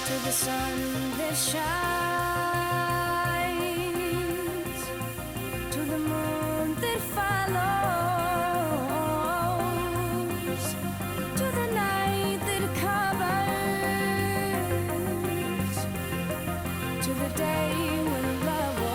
to the sun that shines, to the moon that follows, to the night that covers, to the day when love was.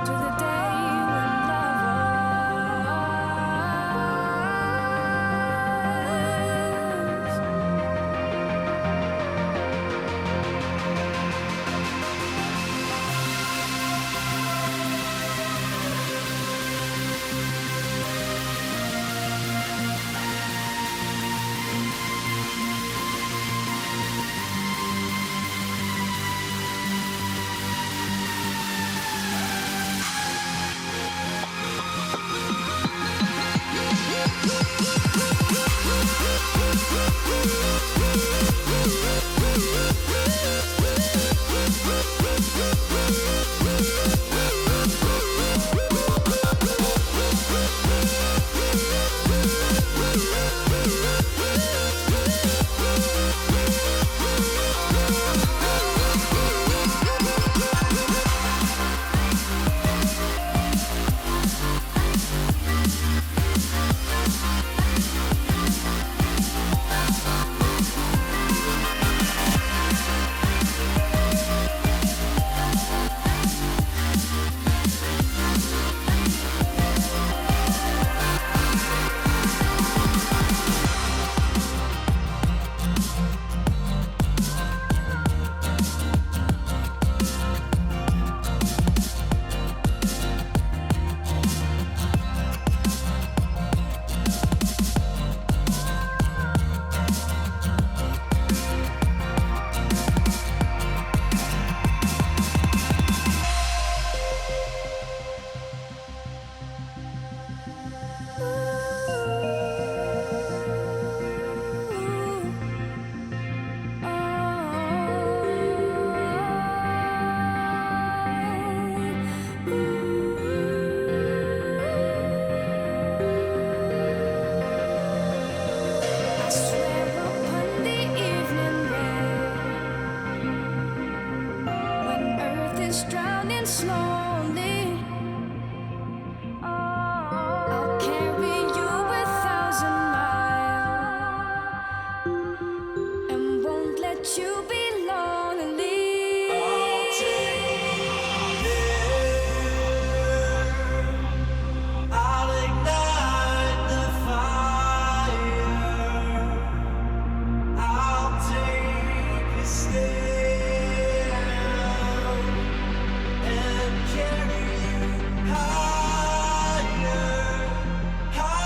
To the day when love was. I swear upon the evening rain, when earth is drowning slowly, I'll carry you 1,000 miles and won't let you be lonely. I'll take you there. I'll ignite the fire. I'll take you down and carry you higher, higher.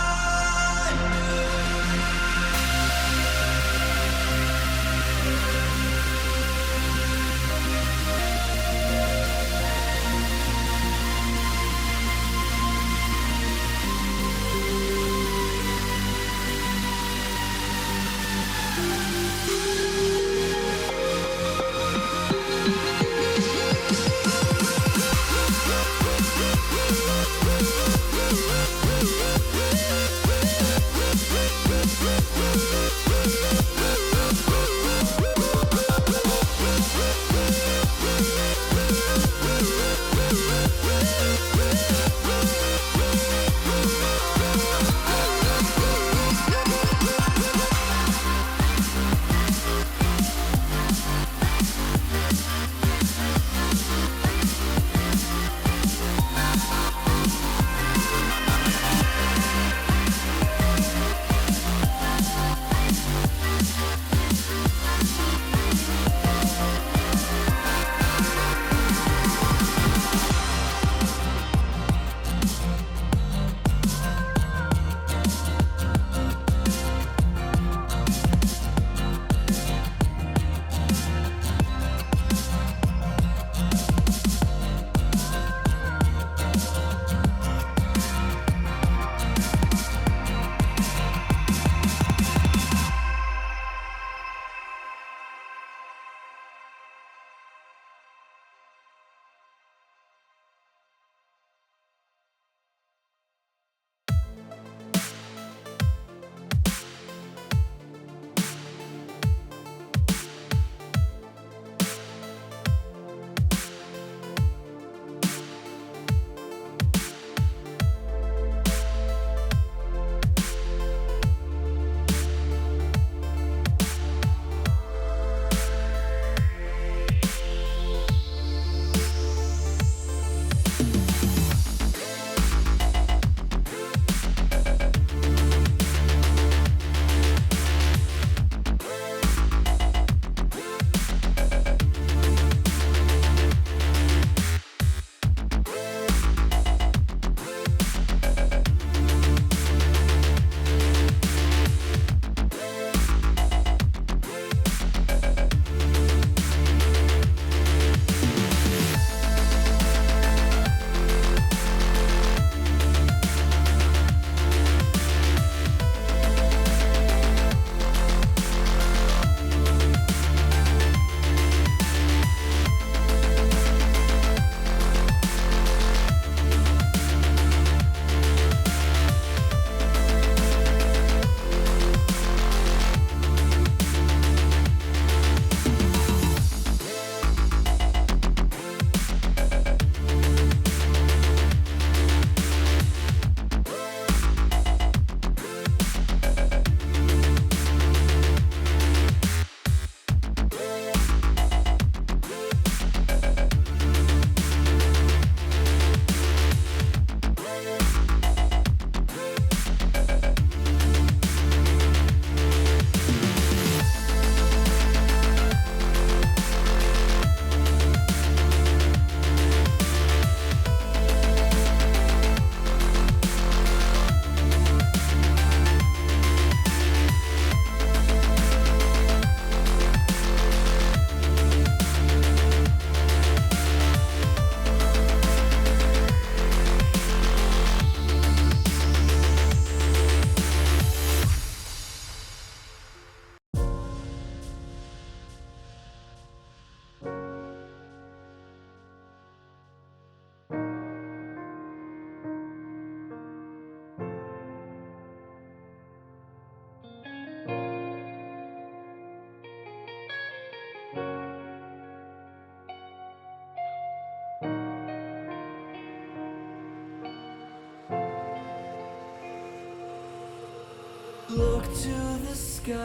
to the sky,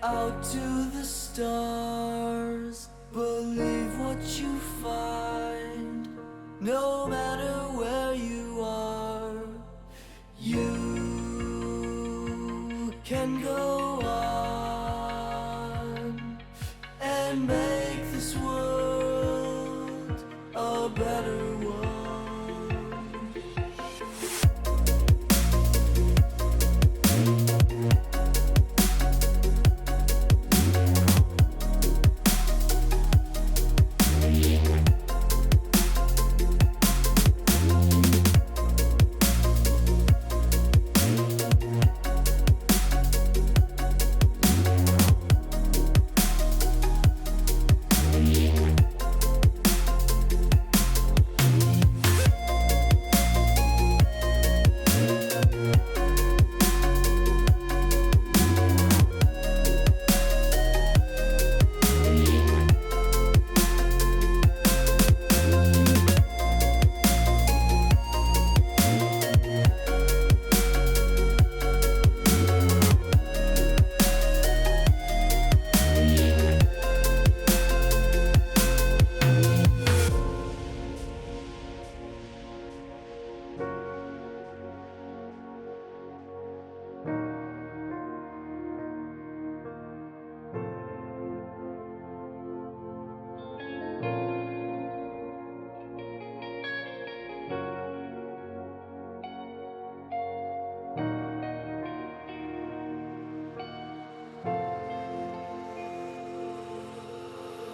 out to the stars. Believe what you find, no matter where you are. You can go on and make this world a better one.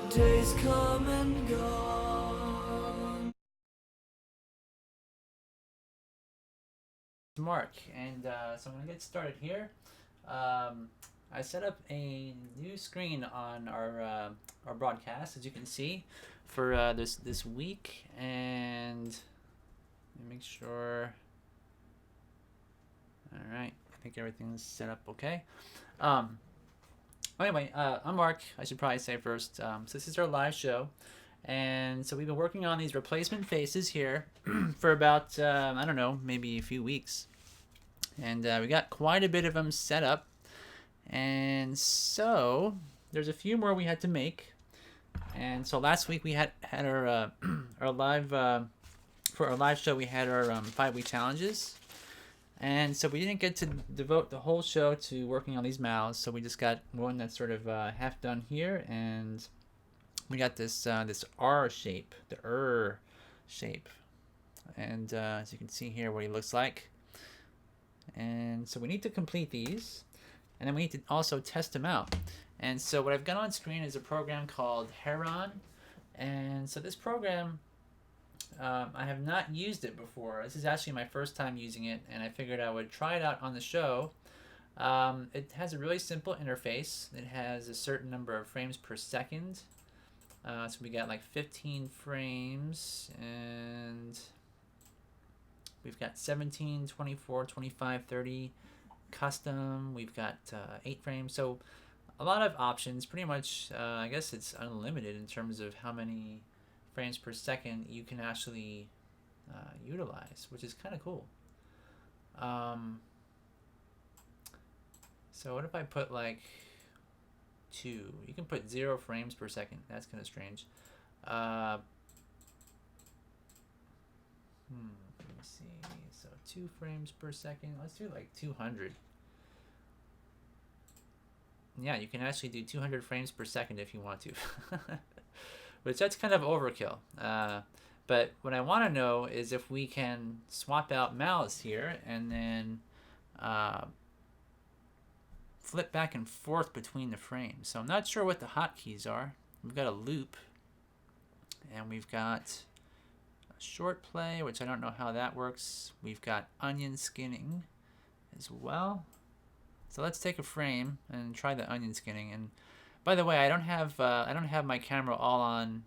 Days come and gone. Mark, and so I'm gonna get started here. I set up a new screen on our broadcast, as you can see, for this week, and let me make sure. All right, I think everything's set up okay. Anyway, I'm Mark. I should probably say first. So this is our live show, and so we've been working on these replacement faces here for about I don't know, maybe a few weeks, and we got quite a bit of them set up, and so there's a few more we had to make, and so last week we had our our live for our live show we had our 5-week challenges. And so we didn't get to devote the whole show to working on these mouths, so we just got one that's sort of half done here, and we got this this R shape, the shape, and as you can see here, what he looks like. And so we need to complete these, and then we need to also test them out. And so what I've got on screen is a program called Heron, and so this program. I have not used it before. This is actually my first time using it, and I figured I would try it out on the show. It has a really simple interface. It has a certain number of frames per second. So we got like 15 frames, and we've got 17, 24, 25, 30 custom. We've got 8 frames. So a lot of options. Pretty much, I guess it's unlimited in terms of how many frames per second you can actually utilize, which is kind of cool. So what if I put like 2? You can put 0 frames per second. That's kind of strange. Let me see. So 2 frames per second. Let's do like 200. Yeah, you can actually do 200 frames per second if you want to. Which that's kind of overkill. But what I want to know is if we can swap out mouths here and then flip back and forth between the frames. So I'm not sure what the hotkeys are. We've got a loop, and we've got a short play, which I don't know how that works. We've got onion skinning as well. So let's take a frame and try the onion skinning. And by the way, I don't have my camera all on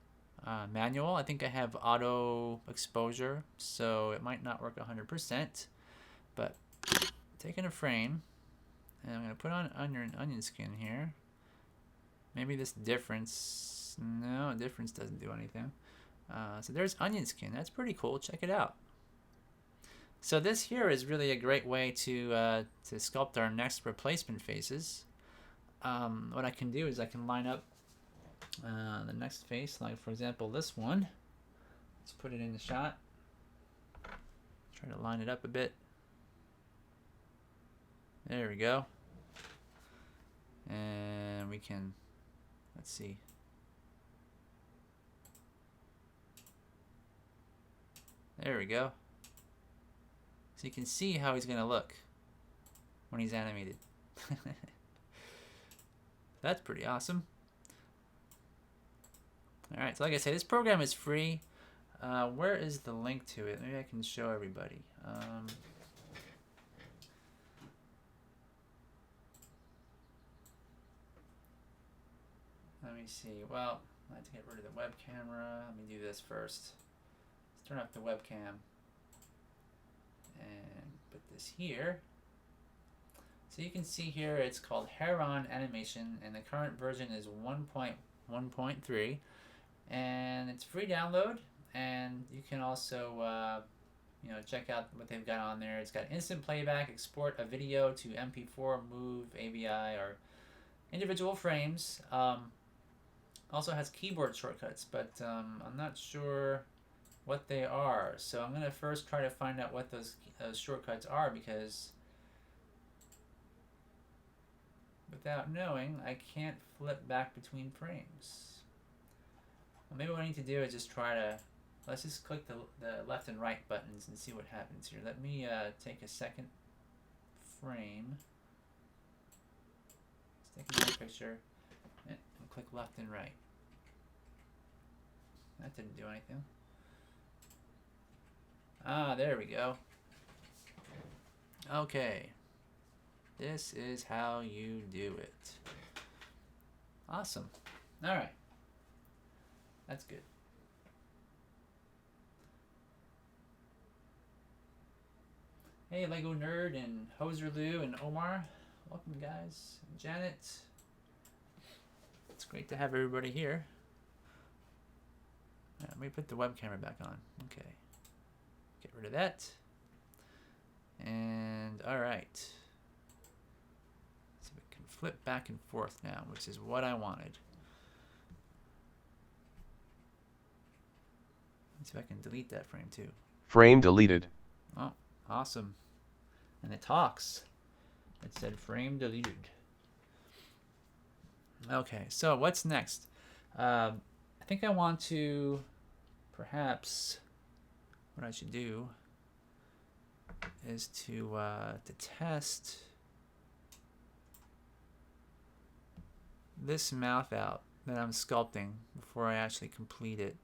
manual. I think I have auto exposure, so it might not work 100%. But taking a frame, and I'm gonna put on onion skin here. Maybe this difference. No, difference doesn't do anything. So there's onion skin. That's pretty cool. Check it out. So this here is really a great way to sculpt our next replacement faces. What I can do is I can line up the next face, like for example this one. Let's put it in the shot. Try to line it up a bit. There we go. And we can, let's see. There we go. So you can see how he's gonna look when he's animated. That's pretty awesome. Alright, so like I said, this program is free. Where is the link to it? Maybe I can show everybody. Let me see. Well, I have to get rid of the web camera. Let me do this first. Let's turn off the webcam and put this here. So you can see here it's called Heron Animation, and the current version is 1.1.3, and it's free download. And you can also check out what they've got on there. It's got instant playback, export a video to MP4, MOV, AVI, or individual frames. Also has keyboard shortcuts, but I'm not sure what they are. So I'm going to first try to find out what those shortcuts are, because without knowing, I can't flip back between frames. Well, maybe what I need to do is just try to, let's just click the left and right buttons and see what happens here. Let me take a second frame. Let's take another picture and click left and right. That didn't do anything. Ah, there we go. Okay. This is how you do it. Awesome. Alright. That's good. Hey, Lego Nerd and Hoser Lou and Omar. Welcome, guys. And Janet. It's great to have everybody here. Let me put the web camera back on. Okay. Get rid of that. And alright. So we can flip back and forth now, which is what I wanted. Let's see if I can delete that frame too. Frame deleted. Oh, awesome. And it talks. It said frame deleted. Okay, so what's next? I think I want to, perhaps, what I should do is to test this mouth out that I'm sculpting before I actually complete it,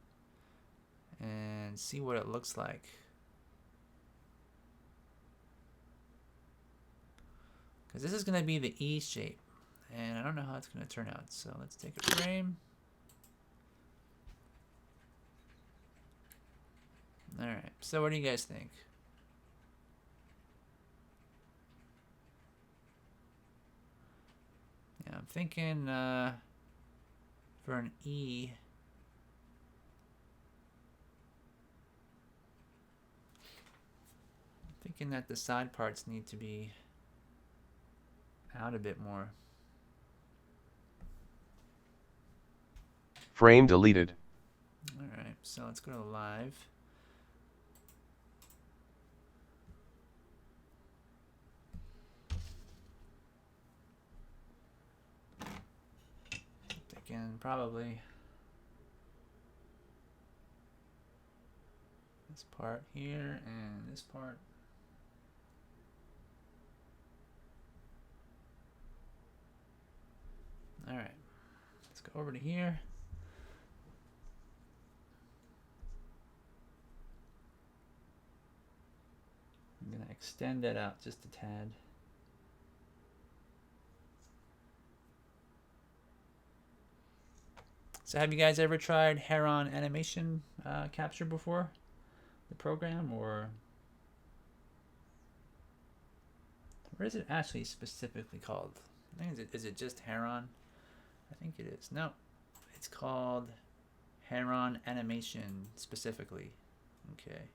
and see what it looks like. Because this is going to be the E shape, and I don't know how it's going to turn out. So let's take a frame. Alright, so what do you guys think? Yeah, I'm thinking for an E, I'm thinking that the side parts need to be out a bit more. Frame deleted. Alright, so let's go to live. Again, probably this part here and this part. Alright, let's go over to here. I'm going to extend that out just a tad. So have you guys ever tried Heron Animation Capture before? The program, or what is it actually specifically called? I think is it just Heron? I think it is. No, it's called Heron Animation specifically. Okay.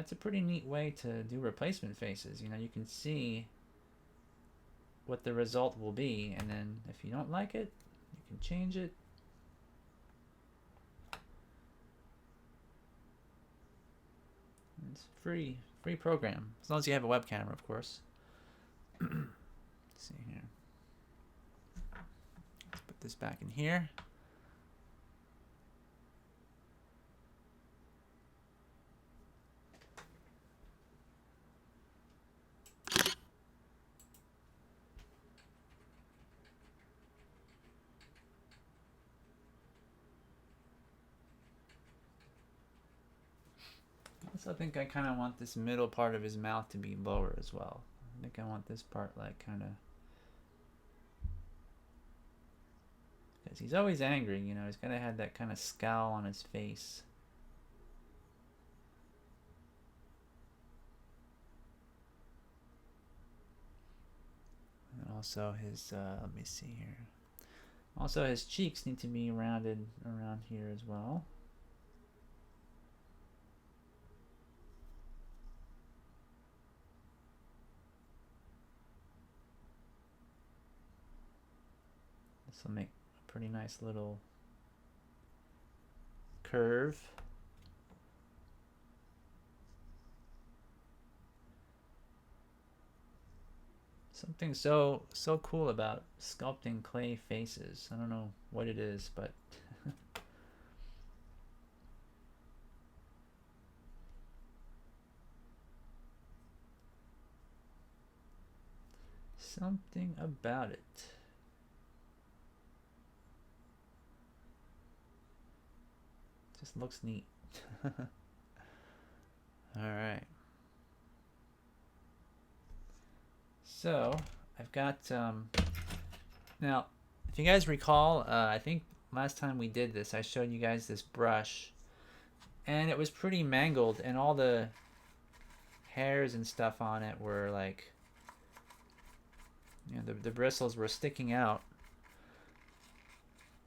that's a pretty neat way to do replacement faces. You know, you can see what the result will be, and then if you don't like it, you can change it. It's free program, as long as you have a web camera, of course. Let's see here. Let's put this back in here. I think I kind of want this middle part of his mouth to be lower as well. I think I want this part like kind of, because he's always angry, you know, he's gotta have that kind of scowl on his face. And also his, let me see here. Also his cheeks need to be rounded around here as well. This will make a pretty nice little curve. Something so cool about sculpting clay faces. I don't know what it is, but something about it. Just looks neat. All right. So I've got now, if you guys recall, I think last time we did this, I showed you guys this brush, and it was pretty mangled, and all the hairs and stuff on it were like, you know, the bristles were sticking out.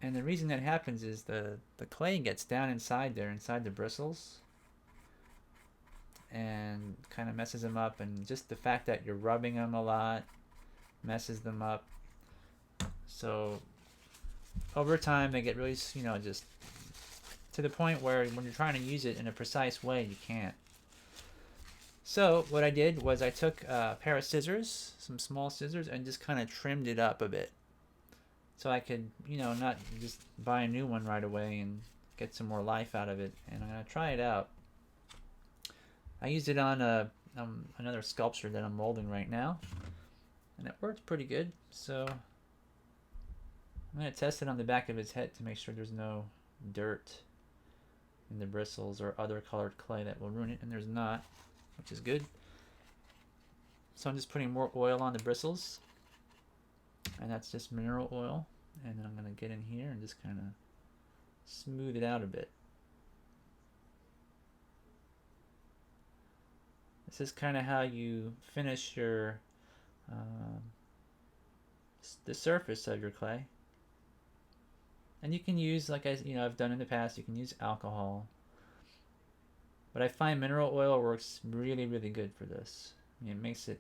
And the reason that happens is the clay gets down inside there, inside the bristles, and kind of messes them up. And just the fact that you're rubbing them a lot messes them up. So over time they get really, you know, just to the point where when you're trying to use it in a precise way, you can't. So what I did was I took a pair of scissors, some small scissors, and just kind of trimmed it up a bit. So I could, you know, not just buy a new one right away and get some more life out of it. And I'm going to try it out. I used it on another sculpture that I'm molding right now, and it worked pretty good. So I'm going to test it on the back of his head to make sure there's no dirt in the bristles or other colored clay that will ruin it, and there's not, which is good. So I'm just putting more oil on the bristles, and that's just mineral oil. And then I'm going to get in here and just kind of smooth it out a bit. This is kind of how you finish your the surface of your clay. And you can use, like I've done in the past, you can use alcohol. But I find mineral oil works really, really good for this. I mean, it makes it,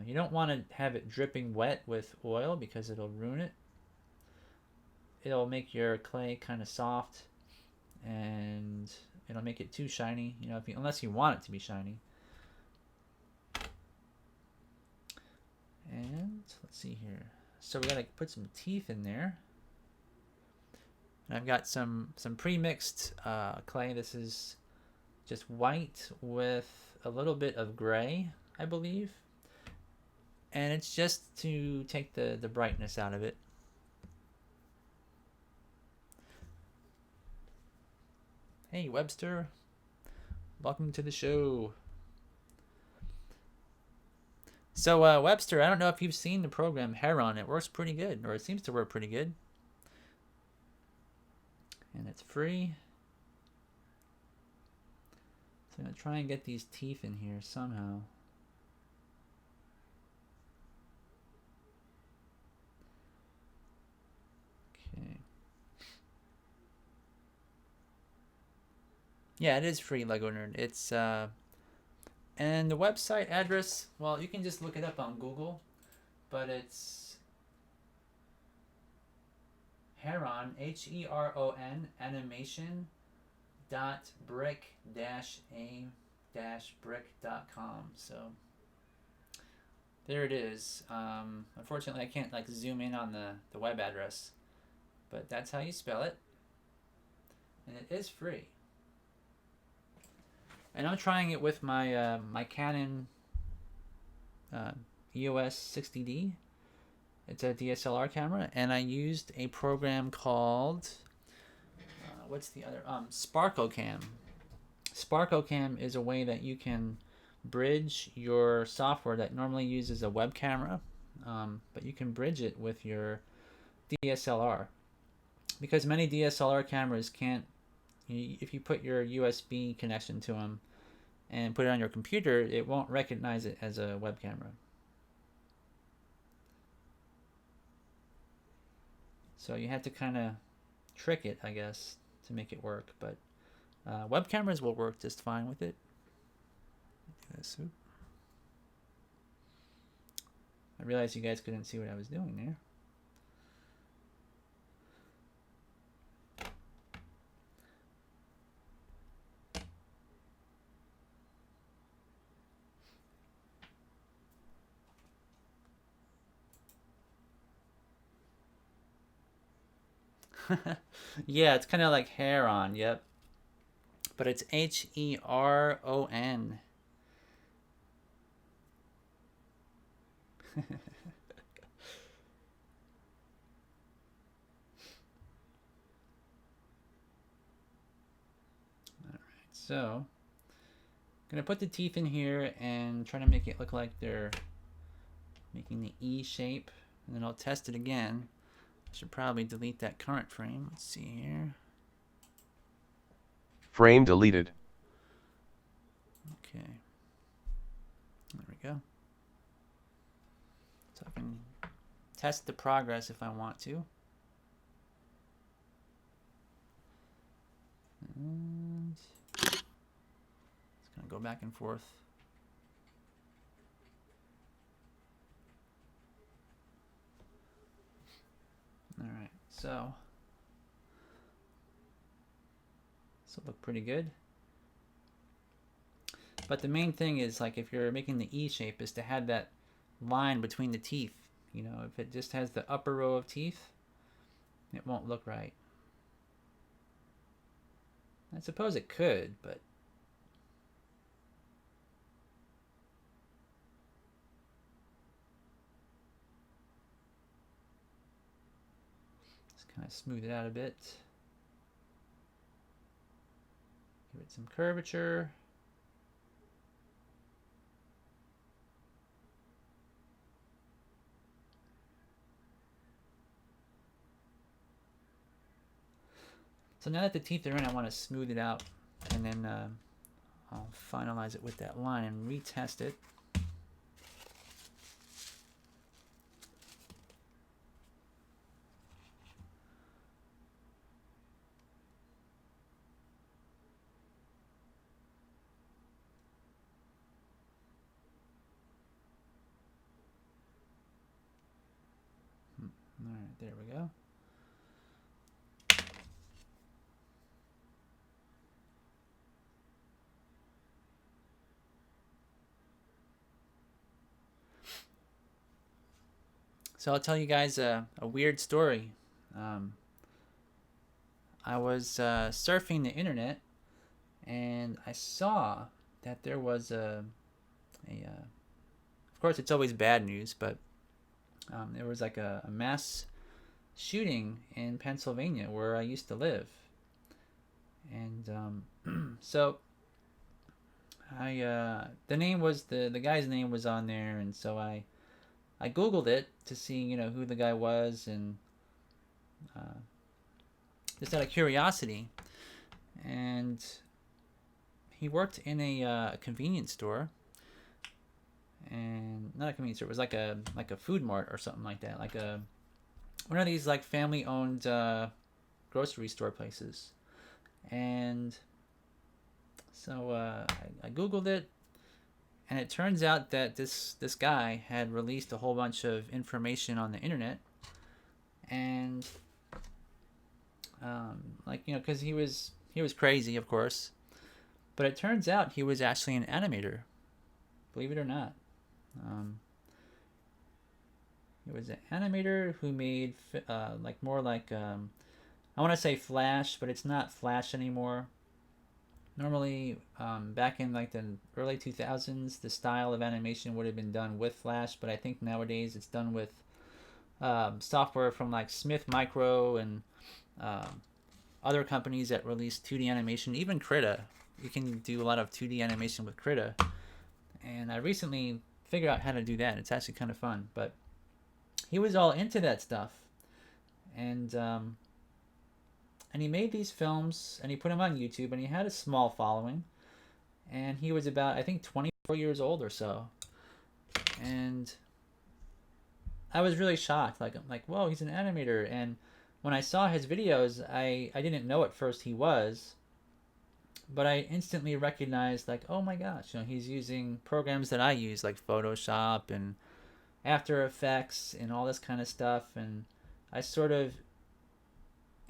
you don't want to have it dripping wet with oil because it'll ruin it. It'll make your clay kind of soft, and it'll make it too shiny, you know, unless you want it to be shiny. And let's see here. So we gotta put some teeth in there. And I've got some pre-mixed clay. This is just white with a little bit of gray, I believe. And it's just to take the brightness out of it. Hey Webster, welcome to the show. So Webster, I don't know if you've seen the program Heron. It works pretty good, or it seems to work pretty good. And it's free. So I'm going to try and get these teeth in here somehow. Okay. Yeah, it is free, Lego Nerd. It's and the website address. Well, you can just look it up on Google, but it's Heron Heron animation dot brick dash a dash brick.com. So there it is. Unfortunately, I can't like zoom in on the web address, but that's how you spell it, and it is free. And I'm trying it with my my Canon EOS 60D. It's a DSLR camera, and I used a program called what's the other SparkoCam. SparkoCam is a way that you can bridge your software that normally uses a web camera, but you can bridge it with your DSLR, because many DSLR cameras can't. If you put your USB connection to them and put it on your computer, it won't recognize it as a web camera. So you have to kind of trick it, I guess, to make it work. But web cameras will work just fine with it. I realized you guys couldn't see what I was doing there. Yeah, it's kind of like Heron, yep. But it's Heron. So, I'm going to put the teeth in here and try to make it look like they're making the E shape. And then I'll test it again. I should probably delete that current frame. Let's see here. Frame deleted. Okay. There we go. So I can test the progress if I want to. And it's going to go back and forth. All right, so this will look pretty good. But the main thing is, like, if you're making the E shape, is to have that line between the teeth. You know, if it just has the upper row of teeth, it won't look right. I suppose it could, but just kind of smooth it out a bit. Give it some curvature. So now that the teeth are in, I want to smooth it out, and then I'll finalize it with that line and retest it. All right, there we go. So I'll tell you guys a weird story. I was surfing the internet, and I saw that there was of course it's always bad news, but there was like a mass shooting in Pennsylvania where I used to live. And so the name was the guy's name was on there, and so I Googled it to see, you know, who the guy was, and just out of curiosity. And he worked in a convenience store, and not a convenience store. It was like a food mart or something like that, like one of these like family-owned grocery store places. And So I Googled it, and it turns out that this guy had released a whole bunch of information on the internet, and like, you know, because he was crazy, of course, but it turns out he was actually an animator, believe it or not. He was an animator who made like more like I want to say Flash, but it's not Flash anymore. Normally, back in like the early 2000s, the style of animation would have been done with Flash, but I think nowadays it's done with software from like Smith Micro and other companies that release 2D animation. Even Krita, you can do a lot of 2D animation with Krita. And I recently figured out how to do that. It's actually kind of fun. But he was all into that stuff, and he made these films and he put them on YouTube, and he had a small following, and he was about, I think, 24 years old or so. And I was really shocked. Like, I'm like, whoa, he's an animator. And when I saw his videos, I didn't know at first he was, but I instantly recognized, like, oh my gosh, you know, he's using programs that I use, like Photoshop and After Effects and all this kind of stuff. And I sort of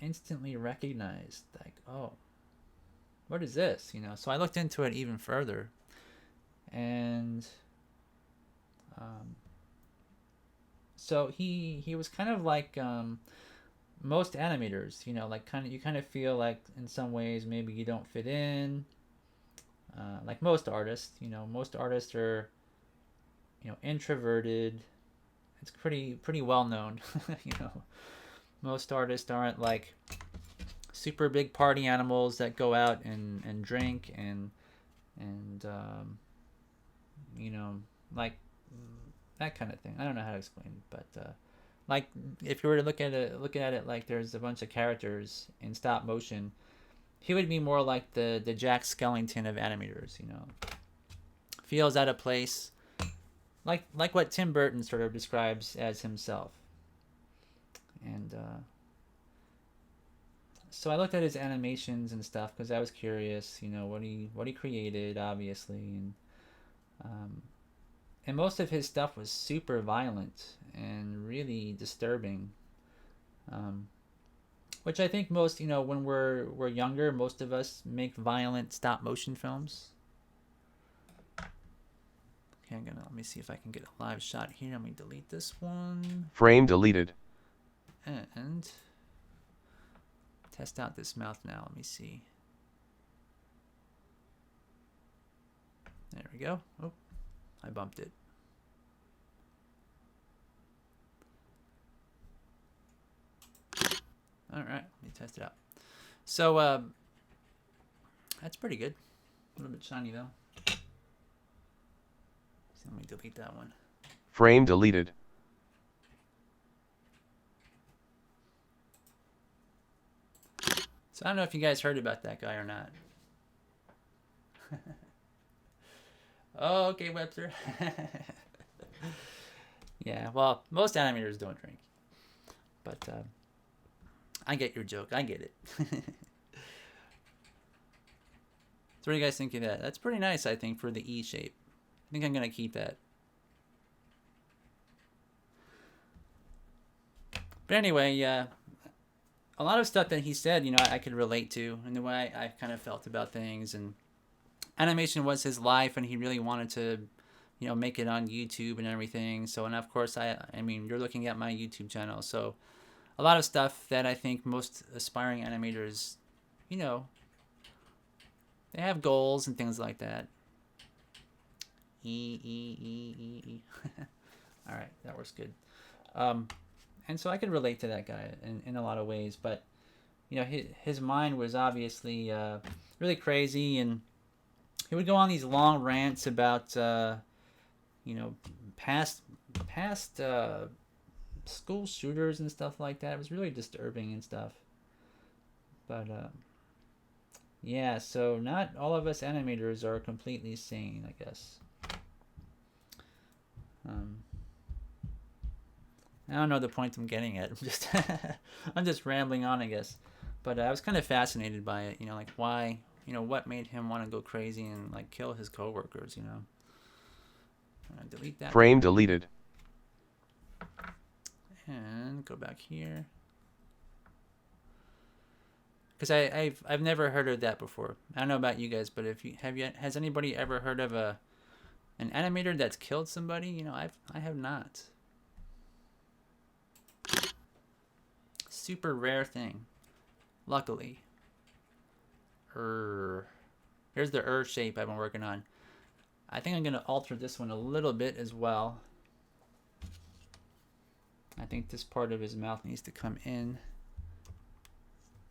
instantly recognized, like, oh, what is this, you know? So I looked into it even further, and so he was kind of like most animators, you know, like you kind of feel like in some ways maybe you don't fit in, like most artists, you know, most artists are, you know, introverted. It's pretty well known. You know, most artists aren't like super big party animals that go out and drink and you know, like that kind of thing. I don't know how to explain it, but like if you were to look at it like there's a bunch of characters in stop motion, he would be more like the Jack Skellington of animators, you know. Feels out of place, like what Tim Burton sort of describes as himself. And so I looked at his animations and stuff because I was curious, you know, what he created, obviously, and most of his stuff was super violent and really disturbing, which I think most, you know, when we're younger, most of us make violent stop motion films. Okay, let me see if I can get a live shot here. Let me delete this one. Frame deleted. And test out this mouth now. Let me see. There we go. Oh, I bumped it. All right, let me test it out. So that's pretty good. A little bit shiny though. So let me delete that one. Frame deleted. So I don't know if you guys heard about that guy or not. Oh, okay, Webster. Yeah, well, most animators don't drink. But I get your joke. I get it. So what do you guys think of that? That's pretty nice, I think, for the E shape. I think I'm going to keep that. But anyway, a lot of stuff that he said, you know, I could relate to, and the way I kind of felt about things. And animation was his life, and he really wanted to, you know, make it on YouTube and everything. So, and of course, I mean, you're looking at my YouTube channel, so a lot of stuff that I think most aspiring animators, you know, they have goals and things like that. All right, that works good. And so I could relate to that guy in a lot of ways, but you know, his mind was obviously really crazy, and he would go on these long rants about you know, past school shooters and stuff like that. It was really disturbing and stuff. But yeah, so not all of us animators are completely sane, I guess. I don't know the point I'm getting at. I'm just rambling on, I guess. But I was kind of fascinated by it. You know, like why what made him want to go crazy and like kill his coworkers. I'm gonna delete that. Frame deleted. And go back here. Because I've never heard of that before. I don't know about you guys, but has anybody ever heard of an animator that's killed somebody? I have not. Super rare thing. Luckily. Here's the shape I've been working on. I think I'm gonna alter this one a little bit as well. I think this part of his mouth needs to come in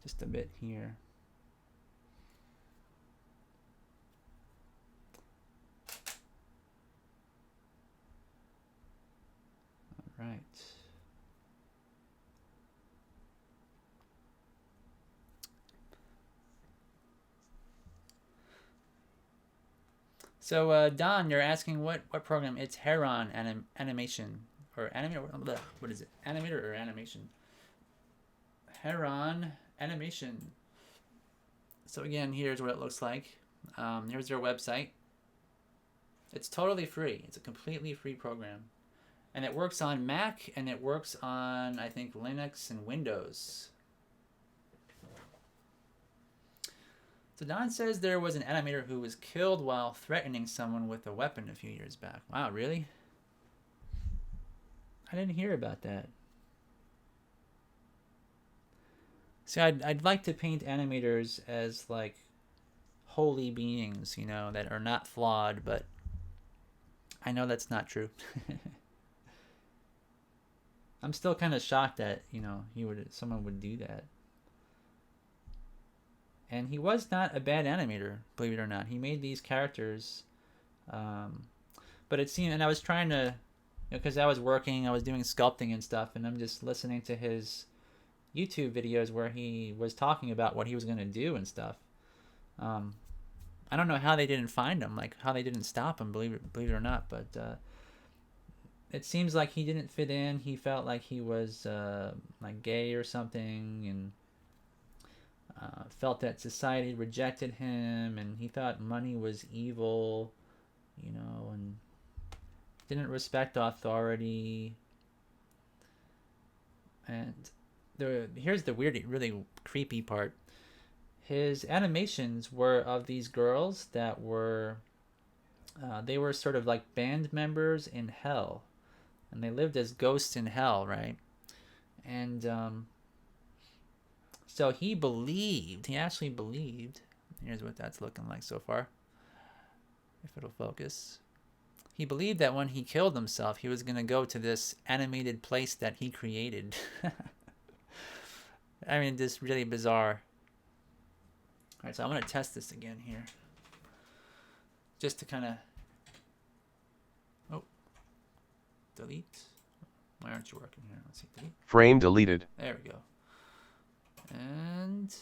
just a bit here. All right. So Don, you're asking what program? It's Heron Animation or Animator. What is it? Animator or animation? Heron Animation. So again, here's what it looks like. Here's their website. It's totally free. It's a completely free program, and it works on Mac and it works on, I think, Linux and Windows. So Don says there was an animator who was killed while threatening someone with a weapon a few years back. Wow, really? I didn't hear about that. See, I'd like to paint animators as like holy beings, that are not flawed, but I know that's not true. I'm still kind of shocked that, someone would do that. And he was not a bad animator, believe it or not. He made these characters, but it seemed, and I was trying to, because I was doing sculpting and stuff, and I'm just listening to his YouTube videos where he was talking about what he was going to do and stuff. I don't know how they didn't find him, like how they didn't stop him, believe it or not, but it seems like he didn't fit in. He felt like he was like gay or something, and felt that society rejected him, and he thought money was evil, and didn't respect authority. And here's the weird, really creepy part. His animations were of these girls that were, they were sort of like band members in hell, and they lived as ghosts in hell, right? And so he actually believed, here's what that's looking like so far, if it'll focus. He believed that when he killed himself, he was going to go to this animated place that he created. I mean, just really bizarre. All right, so I'm going to test this again here. Just to kind of... Oh. Delete. Why aren't you working here? Let's see. Delete. Frame deleted. There we go. And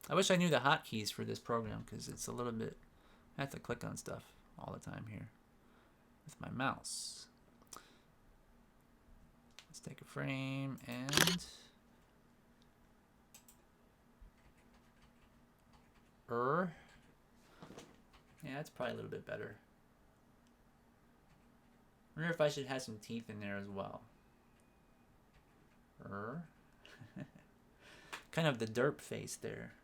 I wish I knew the hotkeys for this program, because it's a little bit... I have to click on stuff all the time here with my mouse. Let's take a frame and... Yeah, that's probably a little bit better. I wonder if I should have some teeth in there as well. Kind of the derp face there.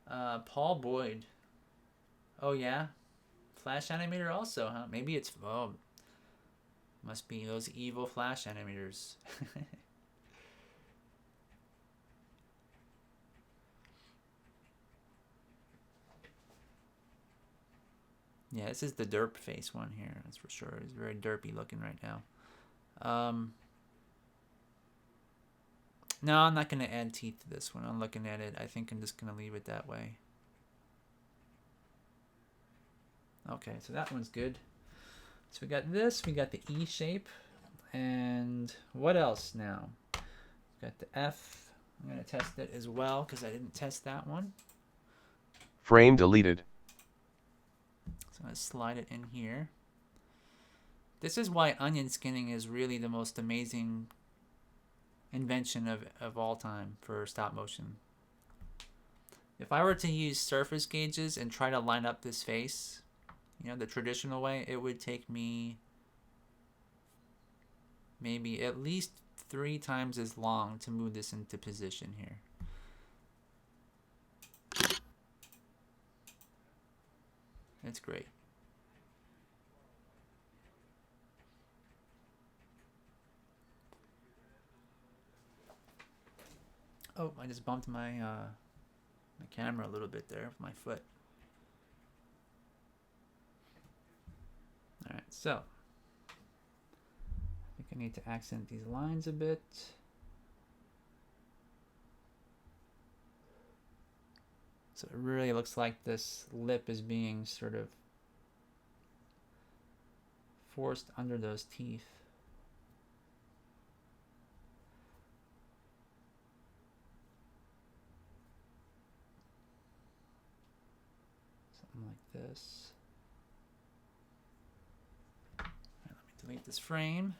Paul Boyd. Oh yeah, Flash animator also, huh? Maybe it's must be those evil Flash animators. Yeah, this is the derp face one here. That's for sure. It's very derpy looking right now. No, I'm not going to add teeth to this one. I'm looking at it. I think I'm just going to leave it that way. Okay, so that one's good. So we got this. We got the E shape. And what else now? We got the F. I'm going to test it as well because I didn't test that one. Frame deleted. So I'm going to slide it in here. This is why onion skinning is really the most amazing invention of all time for stop motion. If I were to use surface gauges and try to line up this face, you know, the traditional way, it would take me maybe at least 3 times as long to move this into position here. That's great. Oh, I just bumped my my camera a little bit there with my foot. All right, so I think I need to accent these lines a bit. So it really looks like this lip is being sort of forced under those teeth. Something like this. All right, let me delete this frame.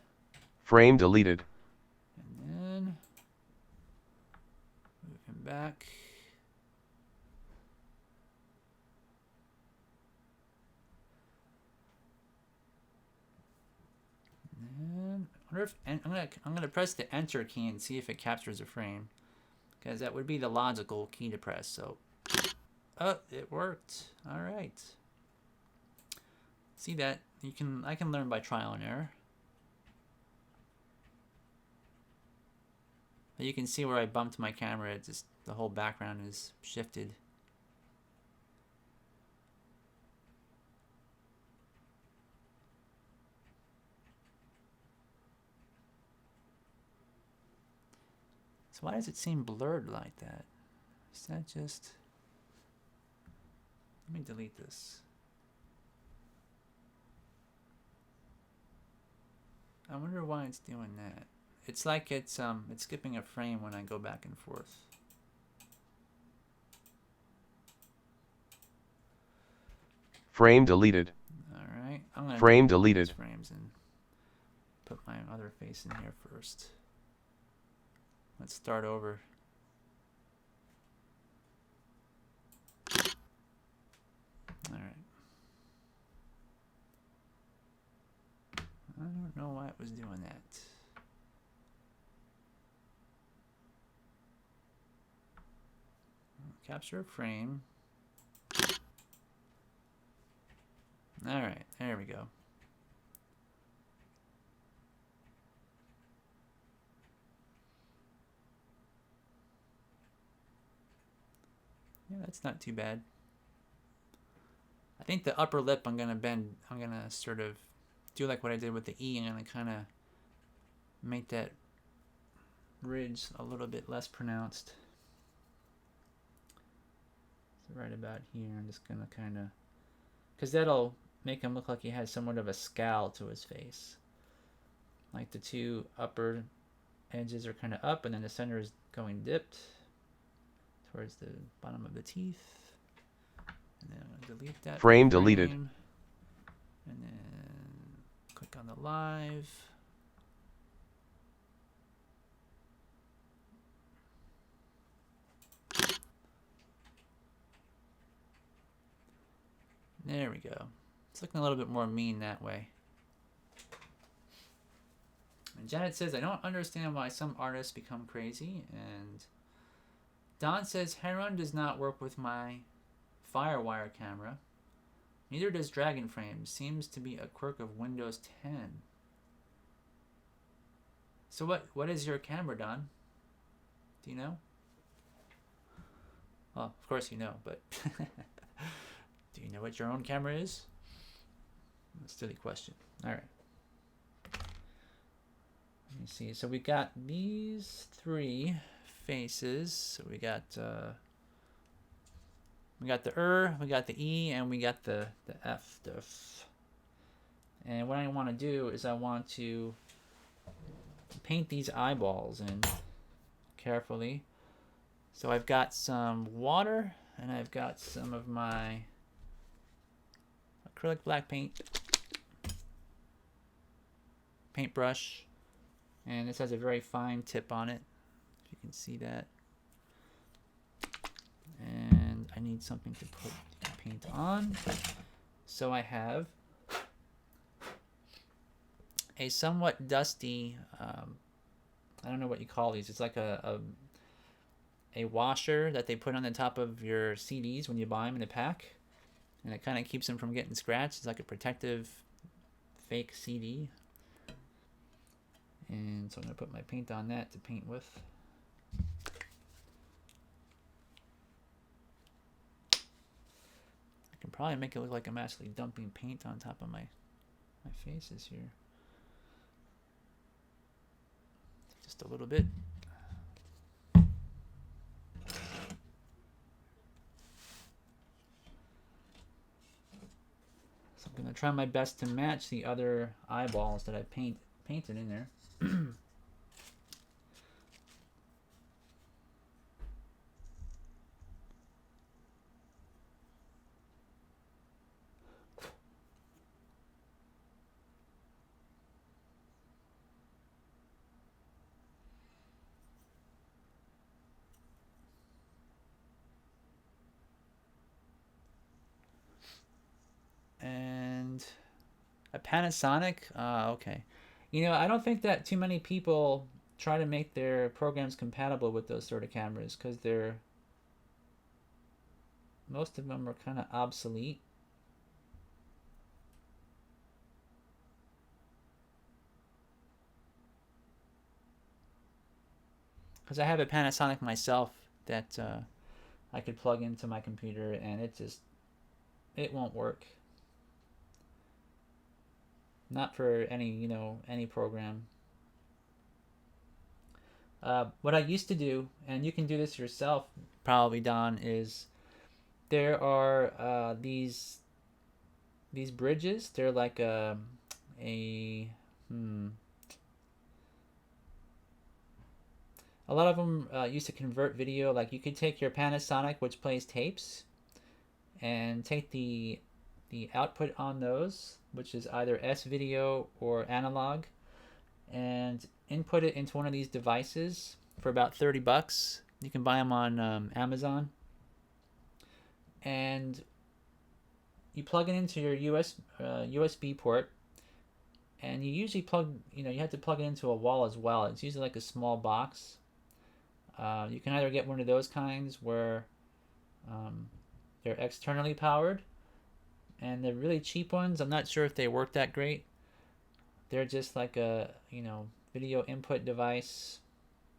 Frame deleted. And then move him back. And I wonder if I'm gonna press the Enter key and see if it captures a frame, because that would be the logical key to press. So, oh, it worked. All right. See that? I can learn by trial and error. But you can see where I bumped my camera. It just the whole background is shifted. So why does it seem blurred like that? Is that just... Let me delete this. I wonder why it's doing that. It's like it's skipping a frame when I go back and forth. Frame deleted. All right, I'm gonna Frame delete deleted. these frames and put my other face in here first. Let's start over. All right. I don't know why it was doing that. Capture a frame. All right, there we go. Yeah, that's not too bad. I think the upper lip I'm gonna bend. I'm gonna sort of do like what I did with the E. I'm gonna kind of make that ridge a little bit less pronounced. So right about here, I'm just gonna kind of, because that'll make him look like he has somewhat of a scowl to his face. Like the two upper edges are kind of up, and then the center is going dipped towards the bottom of the teeth. And then I'm gonna delete that Frame deleted. And then click on the live. There we go. It's looking a little bit more mean that way. And Janet says, I don't understand why some artists become crazy. And Don says, Heron does not work with my Firewire camera. Neither does Dragon Frame. Seems to be a quirk of Windows 10. So what is your camera, Don? Do you know? Well, of course you know, but do you know what your own camera is? That's a silly question. All right. Let me see. So we got these 3 faces. So we got the we got the E, and we got the F. The F. And what I want to do is I want to paint these eyeballs in carefully. So I've got some water, and I've got some of my acrylic black paintbrush, and this has a very fine tip on it, if you can see that. And I need something to put paint on. So I have a somewhat dusty, I don't know what you call these. It's like a washer that they put on the top of your CDs when you buy them in a pack. And it kind of keeps them from getting scratched. It's like a protective fake CD. And so I'm going to put my paint on that to paint with. I can probably make it look like I'm actually dumping paint on top of my faces here. Just a little bit. So I'm going to try my best to match the other eyeballs that I painted in there. And a Panasonic. Okay. You know, I don't think that too many people try to make their programs compatible with those sort of cameras because most of them are kind of obsolete. Because I have a Panasonic myself that I could plug into my computer, and it won't work. Not for any program. What I used to do, and you can do this yourself probably, Don, is there are these bridges. They're like a lot of them used to convert video. Like you could take your Panasonic, which plays tapes, and take the output on those, which is either S-video or analog, and input it into one of these devices for about $30. You can buy them on Amazon. And you plug it into your USB port, and you usually you have to plug it into a wall as well. It's usually like a small box. You can either get one of those kinds where they're externally powered, and the really cheap ones, I'm not sure if they work that great. They're just like a video input device.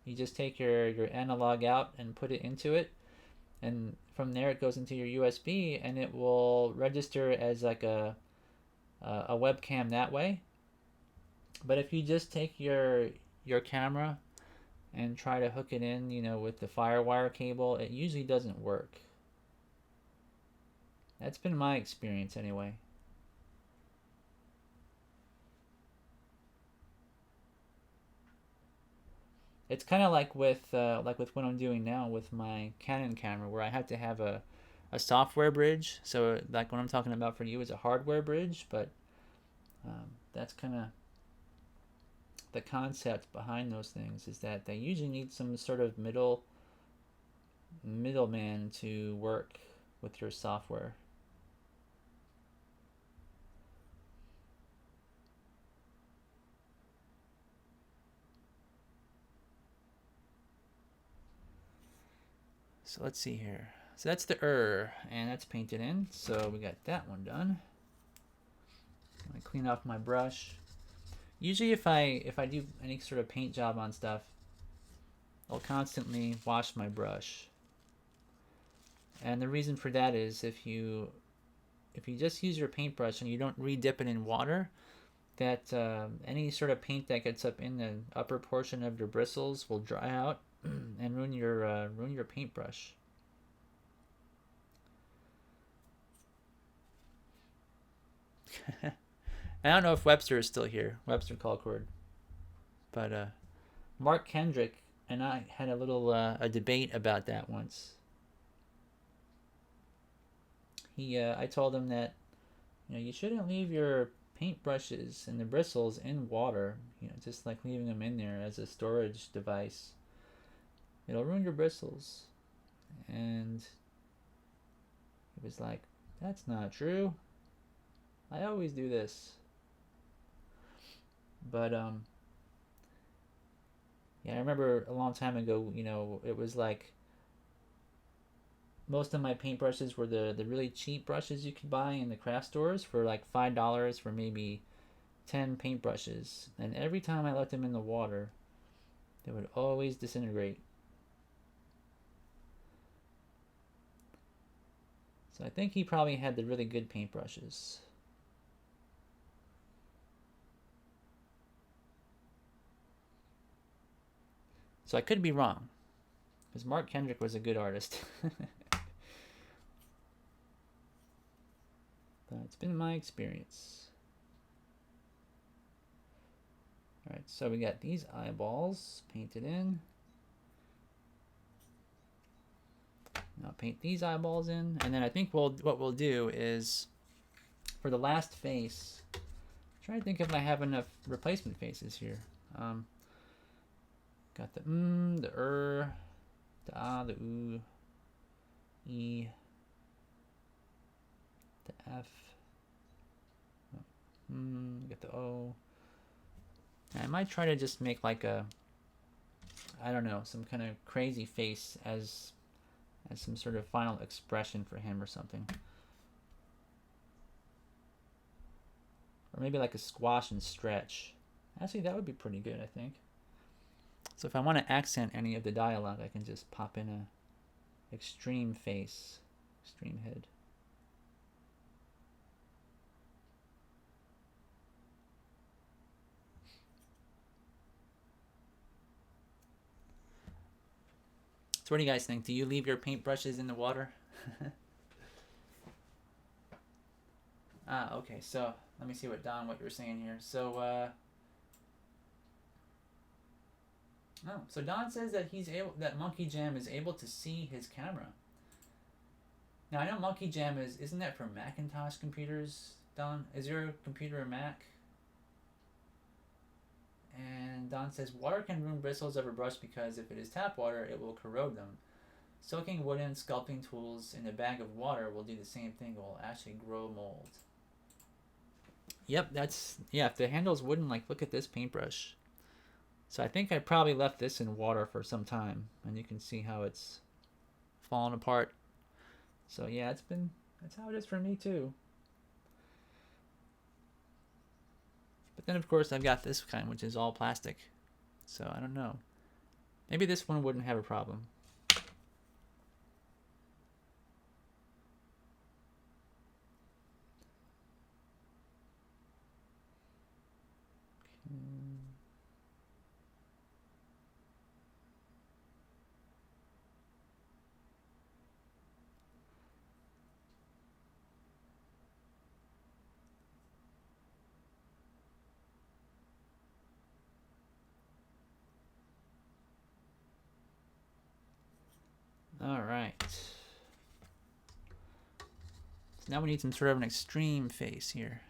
You just take your analog out and put it into it, and from there it goes into your USB, and it will register as like a webcam that way. But if you just take your camera and try to hook it in, with the FireWire cable, it usually doesn't work. That's been my experience anyway. It's kind of like with what I'm doing now with my Canon camera, where I have to have a software bridge. So like what I'm talking about for you is a hardware bridge, but that's kind of the concept behind those things, is that they usually need some sort of middleman to work with your software. So let's see here. So that's the and that's painted in. So we got that one done. I clean off my brush. Usually if I do any sort of paint job on stuff, I'll constantly wash my brush. And the reason for that is if you just use your paintbrush and you don't re-dip it in water, that any sort of paint that gets up in the upper portion of your bristles will dry out and ruin your paintbrush. I don't know if Webster is still here, Webster Colcord, but Mark Kendrick and I had a little a debate about that once. I told him that you shouldn't leave your paintbrushes and the bristles in water, just like leaving them in there as a storage device. It'll ruin your bristles. And was like, that's not true. I always do this. But yeah, I remember a long time ago, it was like most of my paintbrushes were the really cheap brushes you could buy in the craft stores for like $5 for maybe 10 paintbrushes. And every time I left them in the water, they would always disintegrate. So I think he probably had the really good paintbrushes. So I could be wrong, because Mark Kendrick was a good artist. But it's been my experience. Alright, so we got these eyeballs painted in. Now paint these eyeballs in, and then I think what we'll do is, for the last face, try to think if I have enough replacement faces here. Got the the the ah, the ooh, e, the f, got the o. I might try to just make like a, I don't know, some kind of crazy face as some sort of final expression for him or something. Or maybe like a squash and stretch. Actually, that would be pretty good, I think. So if I want to accent any of the dialogue, I can just pop in a extreme face, extreme head. So what do you guys think? Do you leave your paintbrushes in the water? Okay, so let me see what you're saying here. So so Don says that that Monkey Jam is able to see his camera. Now I know Monkey Jam isn't that for Macintosh computers, Don? Is your computer a Mac? And Don says water can ruin bristles of a brush because if it is tap water, it will corrode them. Soaking wooden sculpting tools in a bag of water will do the same thing. It will actually grow mold. Yep, if the handle's wooden, like look at this paintbrush. So I think I probably left this in water for some time, and you can see how it's fallen apart. So yeah, that's how it is for me too. But then of course I've got this kind, which is all plastic. So I don't know. Maybe this one wouldn't have a problem. All right. So now we need some sort of an extreme face here.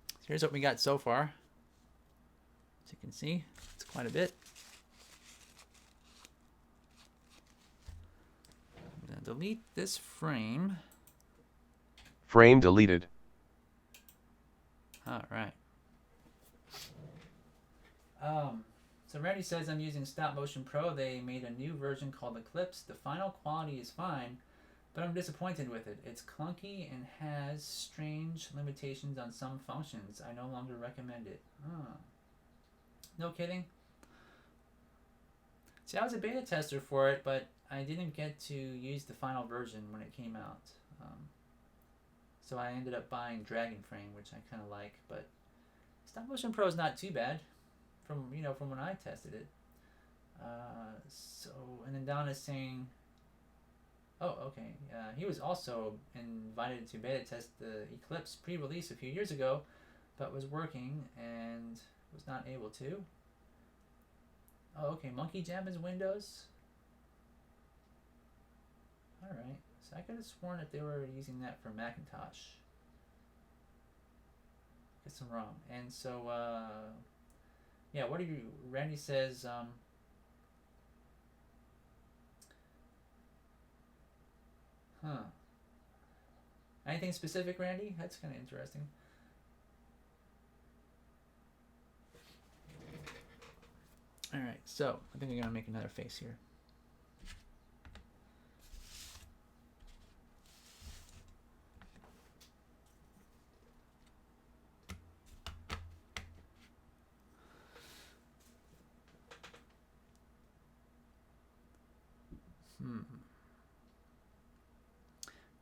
So here's what we got so far. As you can see, it's quite a bit. I'm going to delete this frame. Frame deleted. All right. So Randy says I'm using Stop Motion Pro. They made a new version called Eclipse. The final quality is fine, but I'm disappointed with it. It's clunky and has strange limitations on some functions. I no longer recommend it. No kidding. See, I was a beta tester for it, but I didn't get to use the final version when it came out. So I ended up buying Dragon Frame, which I kind of like, but Stop Motion Pro is not too bad from when I tested it. And then Don is saying, oh, okay. He was also invited to beta test the Eclipse pre-release a few years ago, but was working and was not able to. Oh, okay. Monkey Jam is Windows. All right. So I could have sworn that they were using that for Macintosh. Guess I'm wrong. And so, yeah. Randy says, Huh. Anything specific, Randy? That's kind of interesting. All right, so I think I'm gonna make another face here.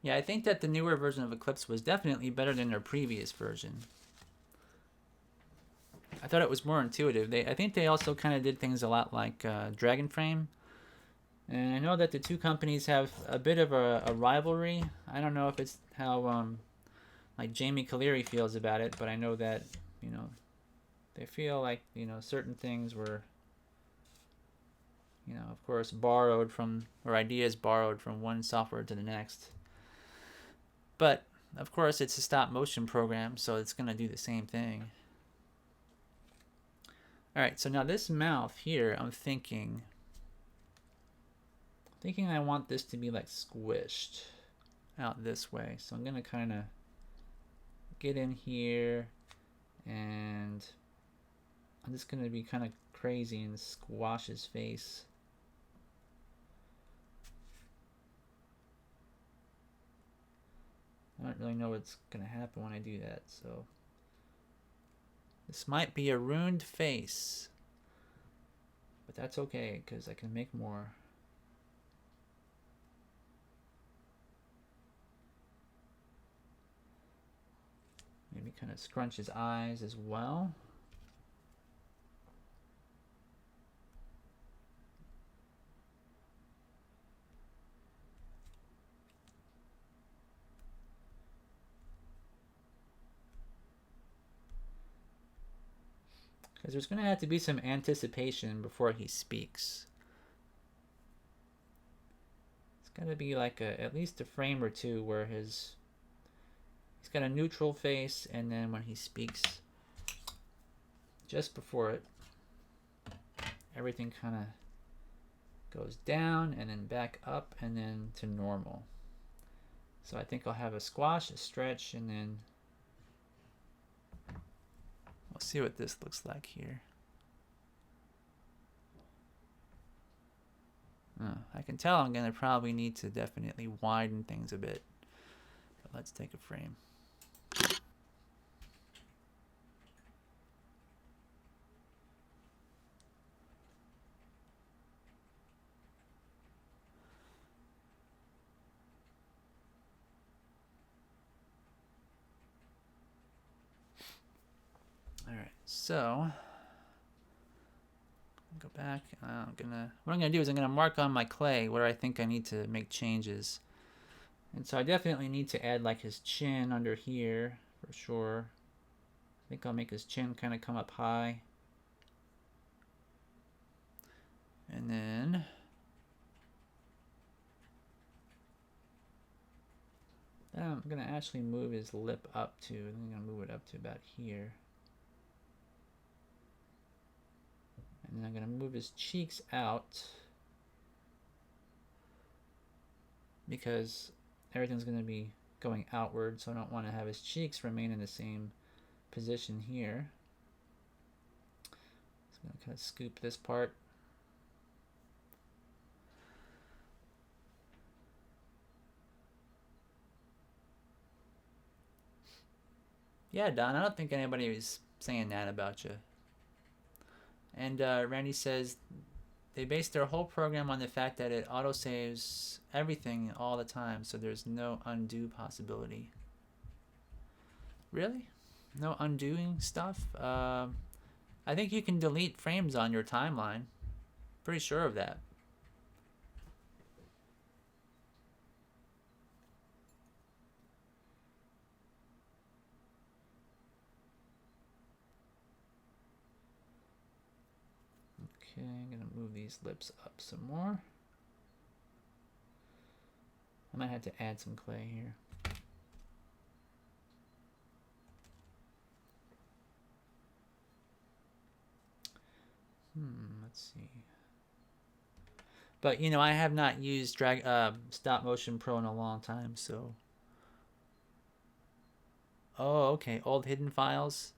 Yeah, I think that the newer version of Eclipse was definitely better than their previous version. I thought it was more intuitive. I think they also kind of did things a lot like Dragon Frame. And I know that the two companies have a bit of a rivalry. I don't know if it's how like Jamie Caleri feels about it, but I know that, you know, they feel like, you know, certain things were, you know, of course, borrowed from, or ideas borrowed from one software to the next. But, of course, it's a stop motion program, so it's going to do the same thing. Alright, so now this mouth here, I'm thinking I want this to be like squished out this way. So I'm going to kind of get in here, and I'm just going to be kind of crazy and squash his face. I don't really know what's going to happen when I do that, so this might be a ruined face, but that's okay because I can make more. Maybe kind of scrunch his eyes as well. Because there's going to have to be some anticipation before he speaks. It's got to be like at least a frame or two where he's got a neutral face, and then when he speaks, just before it, everything kind of goes down and then back up and then to normal. So I think I'll have a squash, a stretch, and then we'll see what this looks like here. I can tell I'm going to probably need to definitely widen things a bit. But let's take a frame. Alright, so go back. What I'm gonna do is I'm gonna mark on my clay where I think I need to make changes. And so I definitely need to add like his chin under here for sure. I think I'll make his chin kind of come up high. And then I'm gonna actually move his lip up to, I'm gonna move it up to about here. And then I'm gonna move his cheeks out because everything's gonna be going outward, so I don't want to have his cheeks remain in the same position here. So I'm gonna kind of scoop this part. Yeah, Don, I don't think anybody was saying that about you. And Randy says they base their whole program on the fact that it autosaves everything all the time, so there's no undo possibility. Really? No undoing stuff? I think you can delete frames on your timeline. Pretty sure of that. Okay, I'm gonna move these lips up some more. I might have to add some clay here. Let's see. But you know, I have not used Stop Motion Pro in a long time, so. Oh, okay, old hidden files.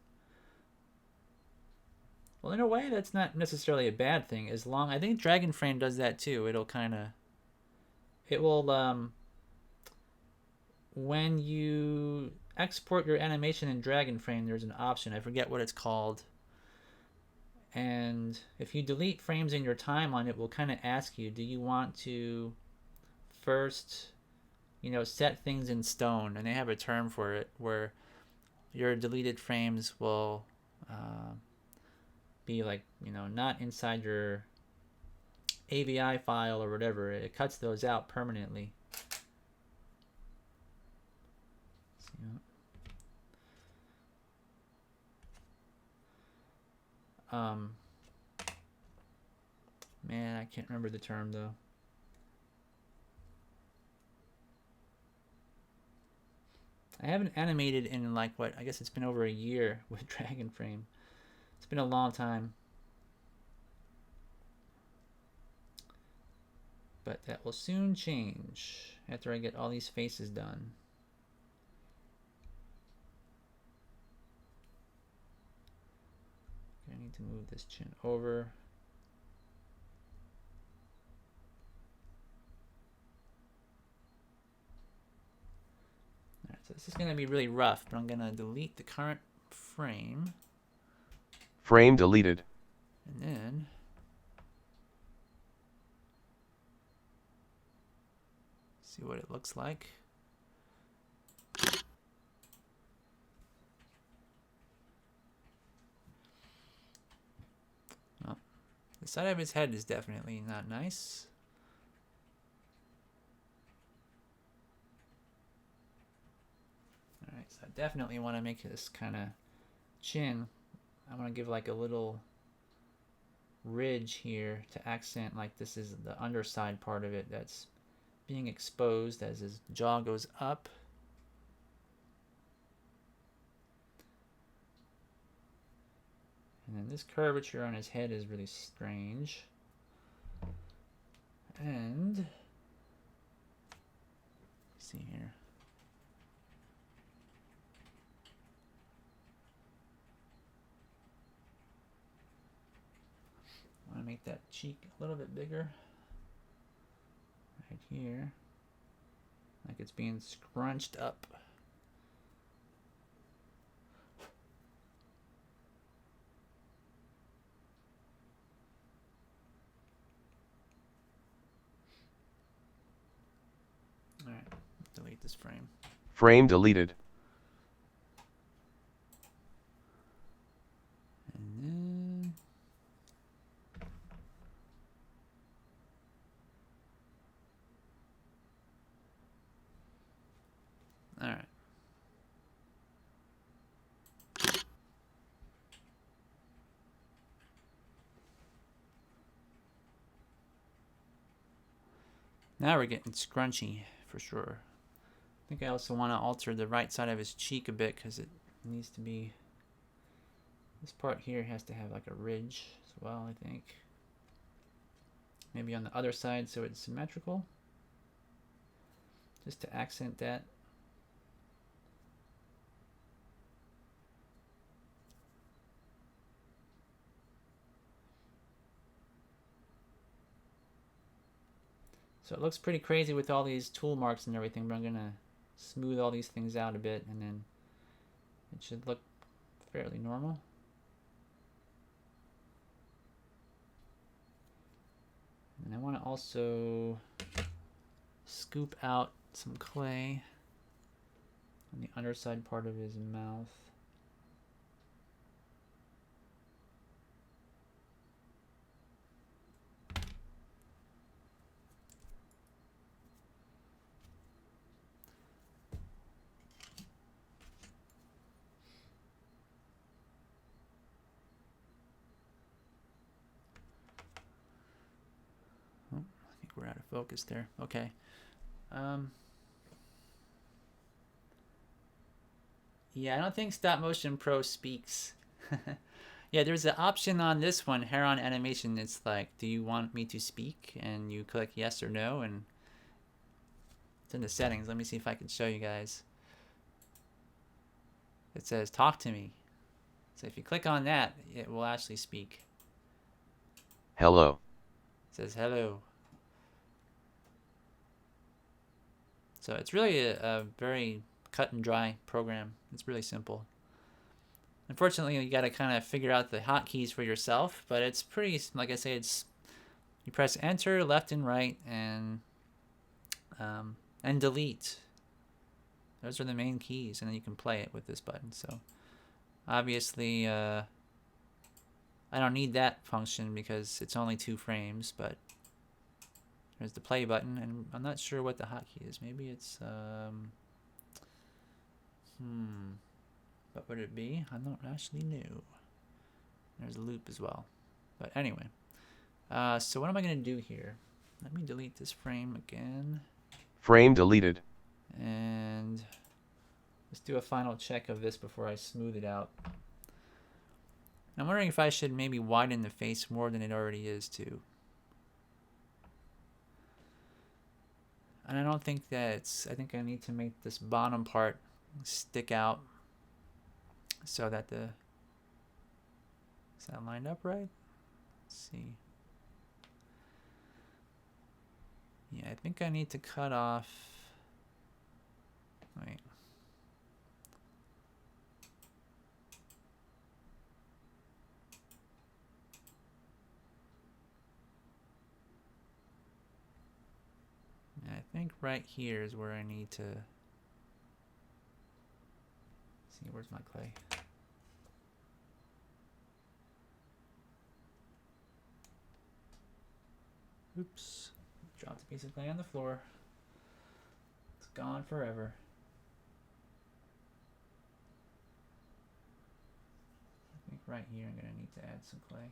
Well, in a way, that's not necessarily a bad thing. As long, I think Dragon Frame does that too. It'll kind of, it will when you export your animation in Dragon Frame, there's an option. I forget what it's called. And if you delete frames in your timeline, it will kind of ask you, do you want to first, you know, set things in stone? And they have a term for it where your deleted frames will be like, you know, not inside your AVI file or whatever. It cuts those out permanently. Man, I can't remember the term though. I haven't animated in like what, I guess it's been over a year with Dragon Frame. It's been a long time. But that will soon change after I get all these faces done. I need to move this chin over. Alright, so this is going to be really rough, but I'm going to delete the current frame. Frame deleted. And then see what it looks like. Well, the side of his head is definitely not nice. Alright, so I definitely want to make this kind of chin. I want to give like a little ridge here to accent like this is the underside part of it that's being exposed as his jaw goes up. And then this curvature on his head is really strange. And let's see here. I want to make that cheek a little bit bigger. Right here. Like it's being scrunched up. Alright, delete this frame. Frame deleted. And then alright. Now we're getting scrunchy for sure. I think I also want to alter the right side of his cheek a bit because it needs to be, this part here has to have like a ridge as well, I think. Maybe on the other side so it's symmetrical. Just to accent that. So it looks pretty crazy with all these tool marks and everything, but I'm going to smooth all these things out a bit and then it should look fairly normal. And I want to also scoop out some clay on the underside part of his mouth. We're out of focus there. Okay. Yeah, I don't think Stop Motion Pro speaks. Yeah, there's an option on this one, hair on animation. It's like, do you want me to speak? And you click yes or no, and it's in the settings. Let me see if I can show you guys. It says talk to me. So if you click on that, it will actually speak. Hello. It says hello. So it's really a very cut and dry program. It's really simple. Unfortunately, you got to kind of figure out the hotkeys for yourself, but it's pretty, like I say, it's you press enter, left and right, and delete. Those are the main keys, and then you can play it with this button. So obviously, I don't need that function because it's only 2 frames, but there's the play button, and I'm not sure what the hotkey is. Maybe it's, what would it be? I don't actually know. There's a loop as well. But anyway, so what am I going to do here? Let me delete this frame again. Frame deleted. And let's do a final check of this before I smooth it out. I'm wondering if I should maybe widen the face more than it already is too. And I don't think that's, I think I need to make this bottom part stick out so that the, is that lined up right? Let's see. Yeah, I think I need to cut off, wait. I think right here is where I need to see, where's my clay? Oops, dropped a piece of clay on the floor. It's gone forever. I think right here I'm gonna need to add some clay.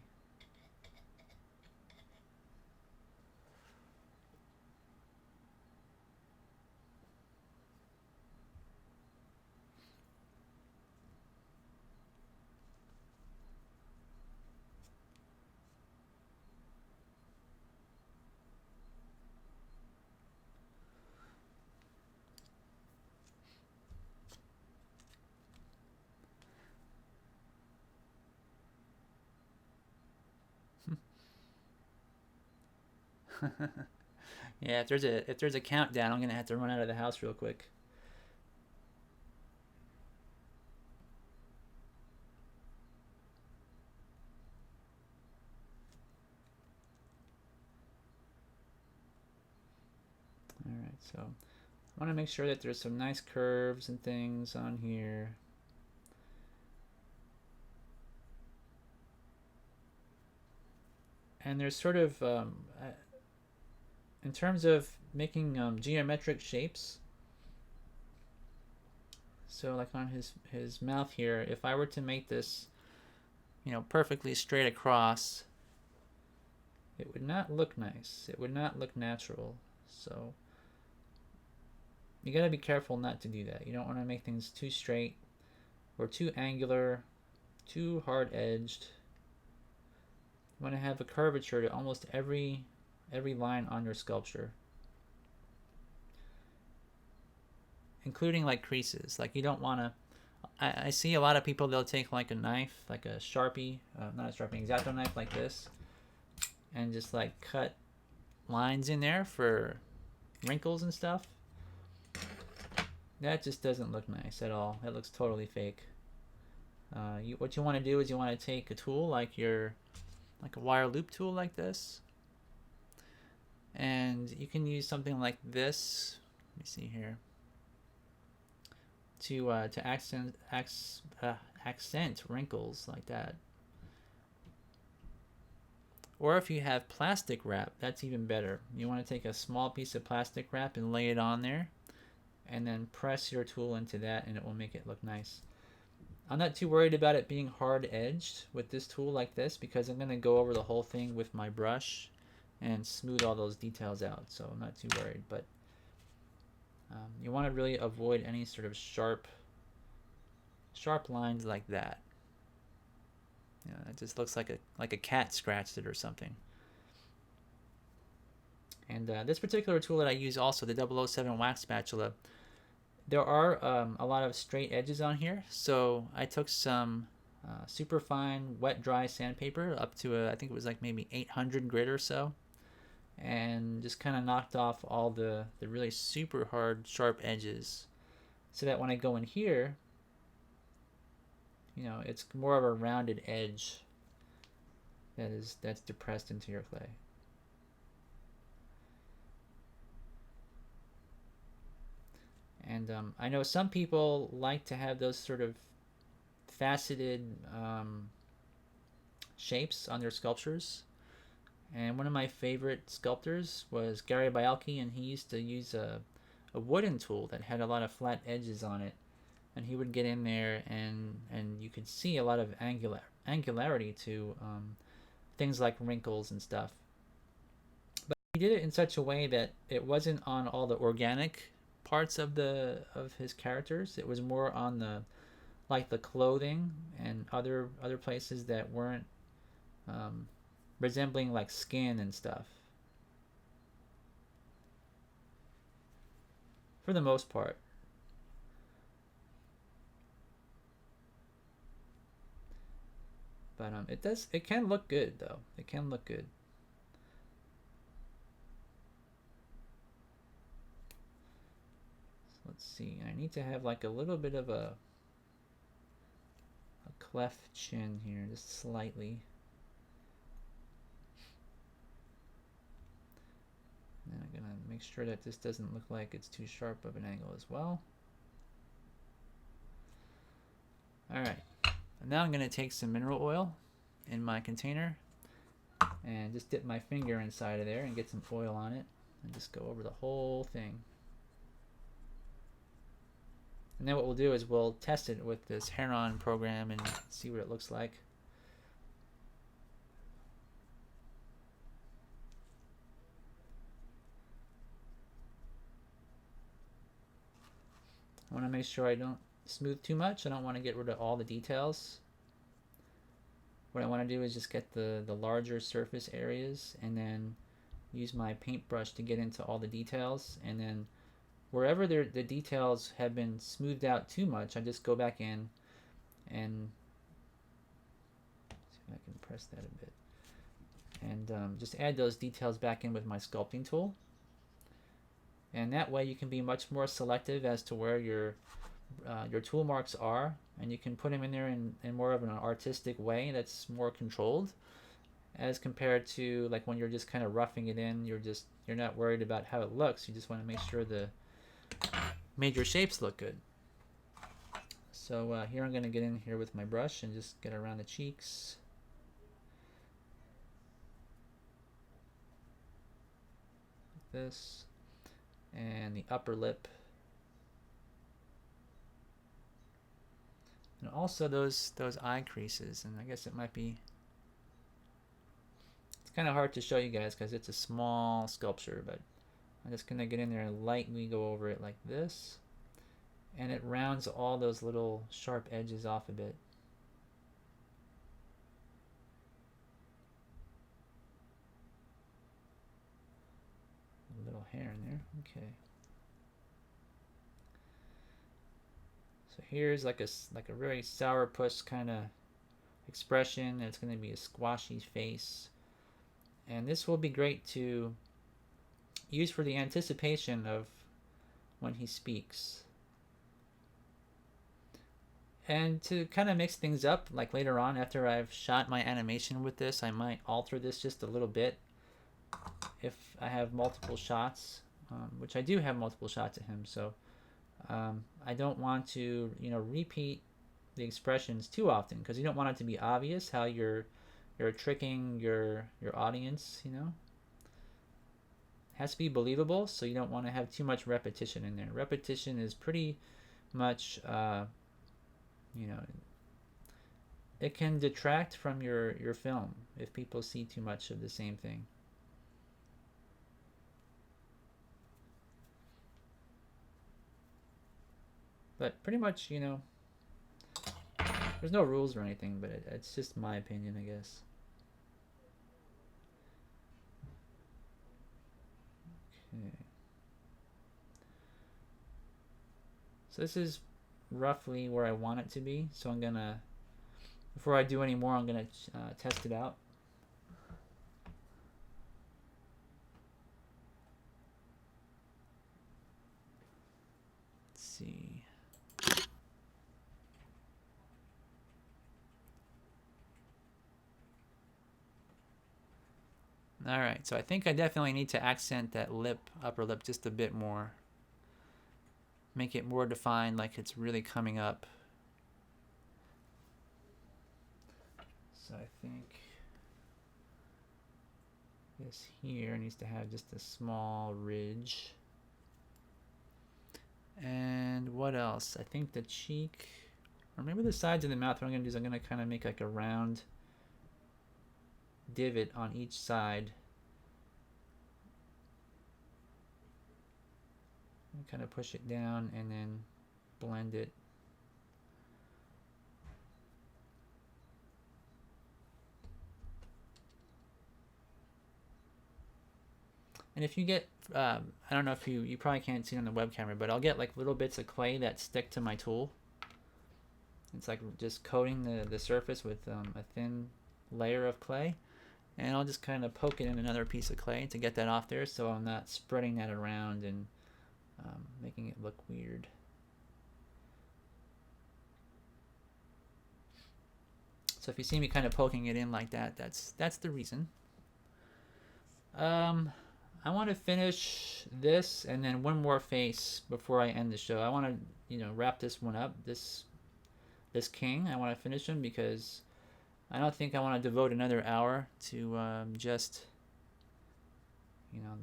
Yeah, if there's a countdown, I'm gonna have to run out of the house real quick. All right, so I want to make sure that there's some nice curves and things on here. And there's sort of in terms of making geometric shapes, so like on his mouth here, if I were to make this, you know, perfectly straight across, it would not look nice. It would not look natural. So you gotta be careful not to do that. You don't want to make things too straight or too angular, too hard edged. You want to have a curvature to almost every line on your sculpture, including like creases. Like you don't want to, I see a lot of people, they'll take like a knife, like a Sharpie, not a Sharpie, X-Acto knife like this, and just like cut lines in there for wrinkles and stuff. That just doesn't look nice at all. It looks totally fake. What you want to do is you want to take a tool like a wire loop tool like this, and you can use something like this. Let me see here. To accent wrinkles like that. Or if you have plastic wrap, that's even better. You want to take a small piece of plastic wrap and lay it on there, and then press your tool into that, and it will make it look nice. I'm not too worried about it being hard edged with this tool like this, because I'm going to go over the whole thing with my brush and smooth all those details out, so I'm not too worried. But you want to really avoid any sort of sharp lines like that. You know, it just looks like a cat scratched it or something. And this particular tool that I use also, the 007 wax spatula, there are a lot of straight edges on here. So I took some super fine wet dry sandpaper up to I think it was like maybe 800 grit or so, and just kind of knocked off all the really super hard sharp edges, so that when I go in here, you know, it's more of a rounded edge that's depressed into your clay. And I know some people like to have those sort of faceted shapes on their sculptures. And one of my favorite sculptors was Gary Bialki, and he used to use a wooden tool that had a lot of flat edges on it. And he would get in there, and you could see a lot of angularity to things like wrinkles and stuff. But he did it in such a way that it wasn't on all the organic parts of his characters. It was more on the clothing and other places that weren't resembling like skin and stuff, for the most part. But it can look good though. It can look good. So let's see. I need to have like a little bit of a cleft chin here, just slightly. And I'm gonna make sure that this doesn't look like it's too sharp of an angle as well. Alright, now I'm gonna take some mineral oil in my container and just dip my finger inside of there and get some oil on it and just go over the whole thing. And then what we'll do is we'll test it with this Heron program and see what it looks like. I want to make sure I don't smooth too much. I don't want to get rid of all the details. What I want to do is just get the larger surface areas and then use my paintbrush to get into all the details. And then wherever the details have been smoothed out too much, I just go back in and see if I can press that a bit. And just add those details back in with my sculpting tool. And that way you can be much more selective as to where your tool marks are, and you can put them in there in more of an artistic way that's more controlled, as compared to like when you're just kind of roughing it in. You're not worried about how it looks. You just want to make sure the major shapes look good. So here I'm going to get in here with my brush and just get around the cheeks. Like this. And the upper lip. And also those eye creases. And I guess it might be, it's kind of hard to show you guys because it's a small sculpture, but I'm just gonna get in there and lightly go over it like this, and it rounds all those little sharp edges off a bit. A little hair in there. Okay. So here's like a very sourpuss kind of expression. It's going to be a squashy face, and this will be great to use for the anticipation of when he speaks. And to kind of mix things up, like later on after I've shot my animation with this, I might alter this just a little bit if I have multiple shots, which I do have multiple shots of him. So I don't want to, repeat the expressions too often, because you don't want it to be obvious how you're tricking your audience. It has to be believable, so you don't want to have too much repetition in there. Repetition is pretty much, it can detract from your film if people see too much of the same thing. But pretty much, There's no rules or anything, but it's just my opinion, I guess. Okay. So this is roughly where I want it to be. So I'm gonna, before I do any more, I'm gonna test it out. Let's see. All right, so I think I definitely need to accent that lip, upper lip, just a bit more. Make it more defined, like it's really coming up. So I think this here needs to have just a small ridge. And what else? I think the cheek, or maybe the sides of the mouth. What I'm going to do is I'm going to kind of make like a round divot on each side. And kind of push it down and then blend it. And if you get, I don't know if you probably can't see it on the web camera, but I'll get like little bits of clay that stick to my tool. It's like just coating the surface with a thin layer of clay. And I'll just kind of poke it in another piece of clay to get that off there, so I'm not spreading that around and making it look weird. So if you see me kind of poking it in like that, that's the reason. I want to finish this and then one more face before I end the show. I want to, wrap this one up. This king, I want to finish him because I don't think I want to devote another hour to just,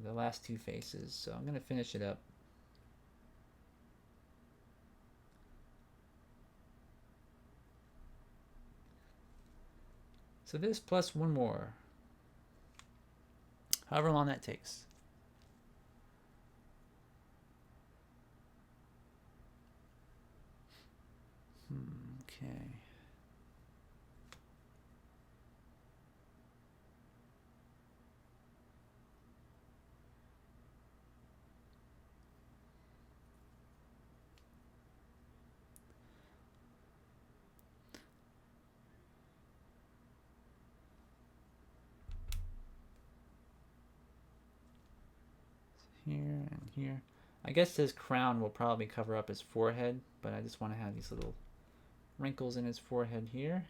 the last two faces. So I'm going to finish it up. So this plus one more. However long that takes. Okay. Here and here. I guess his crown will probably cover up his forehead, but I just want to have these little wrinkles in his forehead here.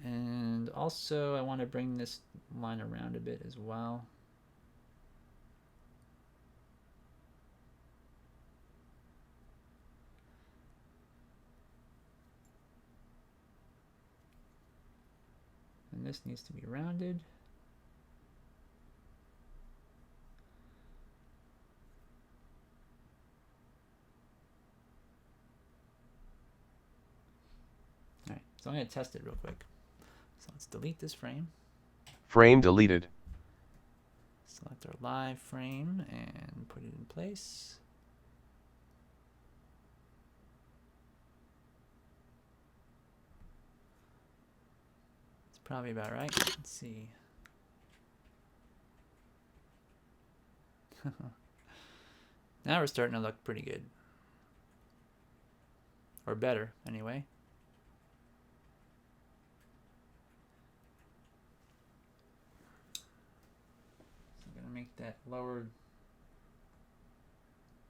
And also I want to bring this line around a bit as well. And this needs to be rounded. Alright, so I'm going to test it real quick. So let's delete this frame. Frame deleted. Select our live frame and put it in place. It's probably about right. Let's see. Now we're starting to look pretty good. Or better, anyway. Make that lower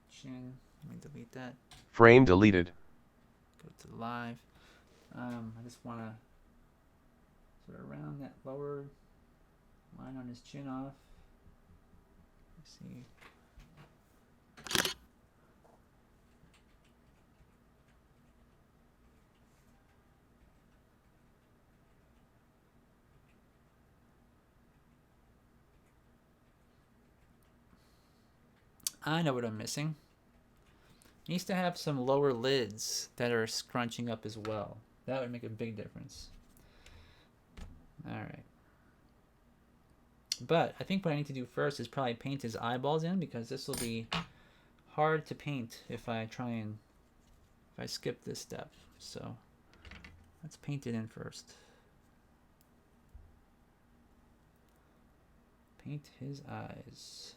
chin. Let me delete that. Frame deleted. Go to live. I just want to sort of round that lower line on his chin off. Let's see. I know what I'm missing. It needs to have some lower lids that are scrunching up as well. That would make a big difference. Alright. But I think what I need to do first is probably paint his eyeballs in, because this will be hard to paint if I skip this step. So Let's paint it in first. Paint his eyes.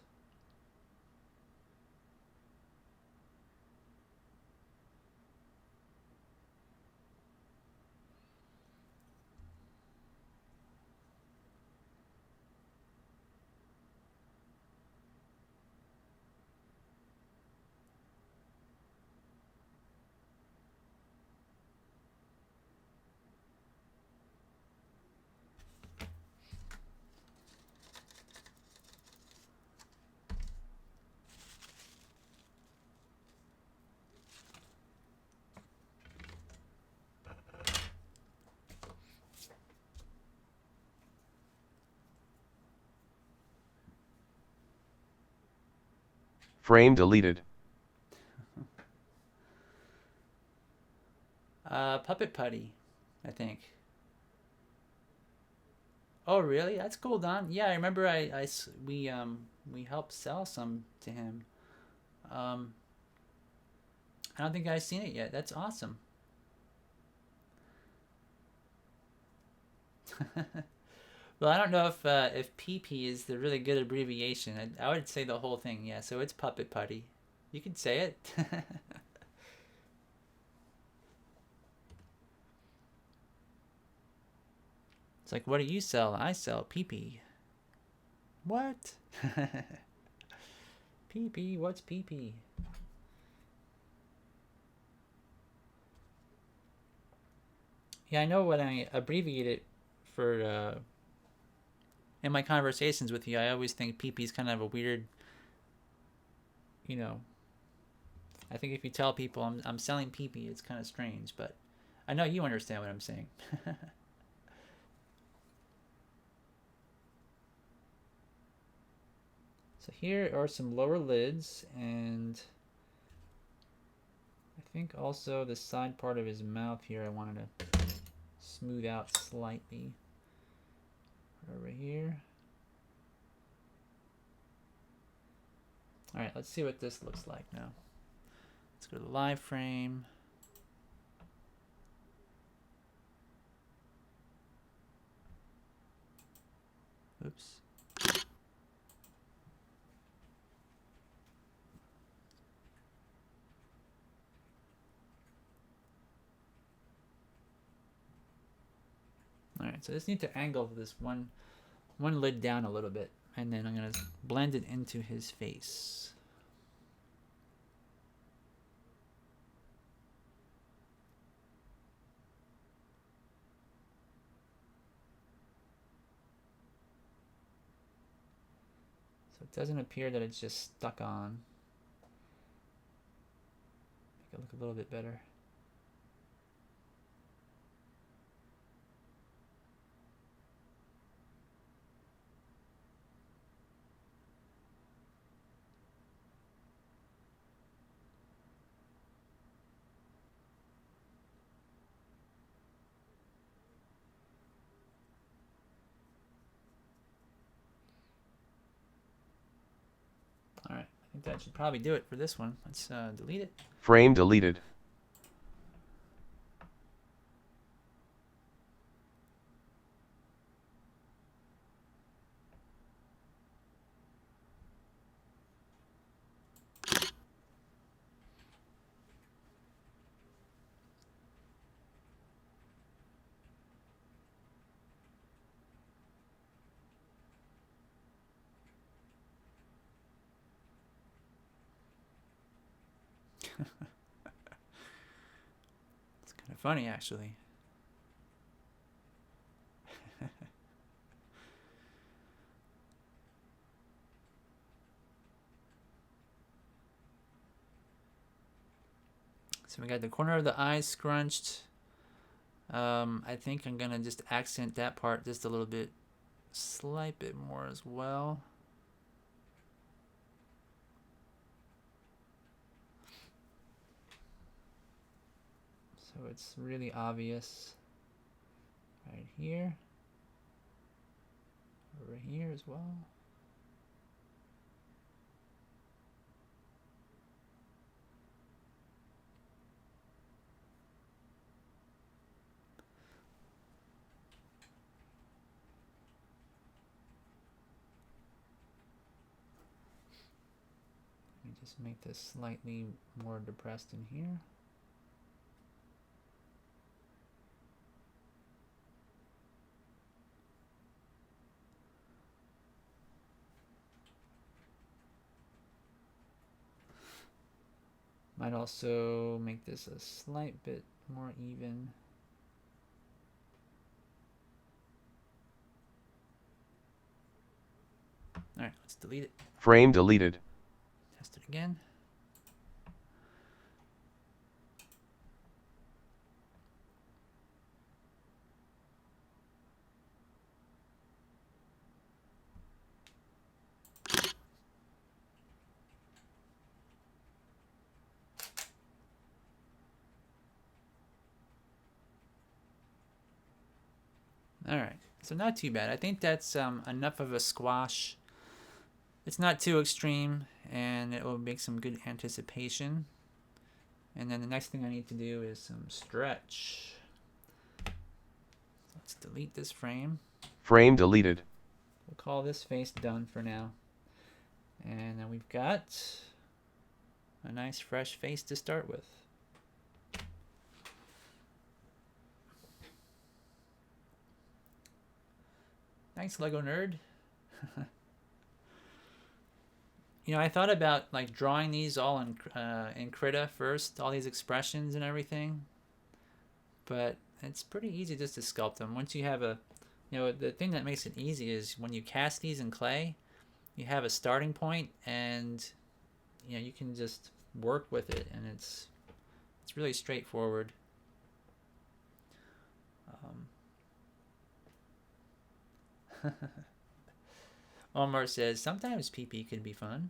Frame deleted. Puppet Putty, I think. Oh, really? That's cool, Don. Yeah, I remember we helped sell some to him. Um, I don't think I've seen it yet. That's awesome. Well, I don't know if PP is the really good abbreviation. I would say the whole thing. Yeah, so it's Puppet Putty. You can say it. It's like, what do you sell? I sell PP. What? PP? What's PP? Yeah, I know when I abbreviate it for in my conversations with you, I always think PP is kind of a weird, you know. I think if you tell people I'm selling PP, it's kind of strange, but I know you understand what I'm saying. So here are some lower lids, and I think also the side part of his mouth here I wanted to smooth out slightly. Over here. Alright, let's see what this looks like now. Let's go to the live frame. Oops. Alright, so I just need to angle this one lid down a little bit, and then I'm going to blend it into his face. So it doesn't appear that it's just stuck on. Make it look a little bit better. Alright, I think that should probably do it for this one. Let's delete it. Frame deleted. It's kind of funny, actually. So we got the corner of the eye scrunched. I think I'm gonna just accent that part just a little bit, slight bit more as well. So it's really obvious right here, over here as well. Just make this slightly more depressed in here. Might also make this a slight bit more even. Alright, let's delete it. Frame deleted. Test it again. Alright, so not too bad. I think that's enough of a squash. It's not too extreme, and it will make some good anticipation. And then the next thing I need to do is some stretch. Let's delete this frame. Frame deleted. We'll call this face done for now. And then we've got a nice fresh face to start with. Thanks, Lego Nerd. You know, I thought about like drawing these all in Krita first, all these expressions and everything. But it's pretty easy just to sculpt them. Once you have a, you know, the thing that makes it easy is when you cast these in clay, you have a starting point, and you know you can just work with it, and it's really straightforward. Omar says, sometimes PP can be fun.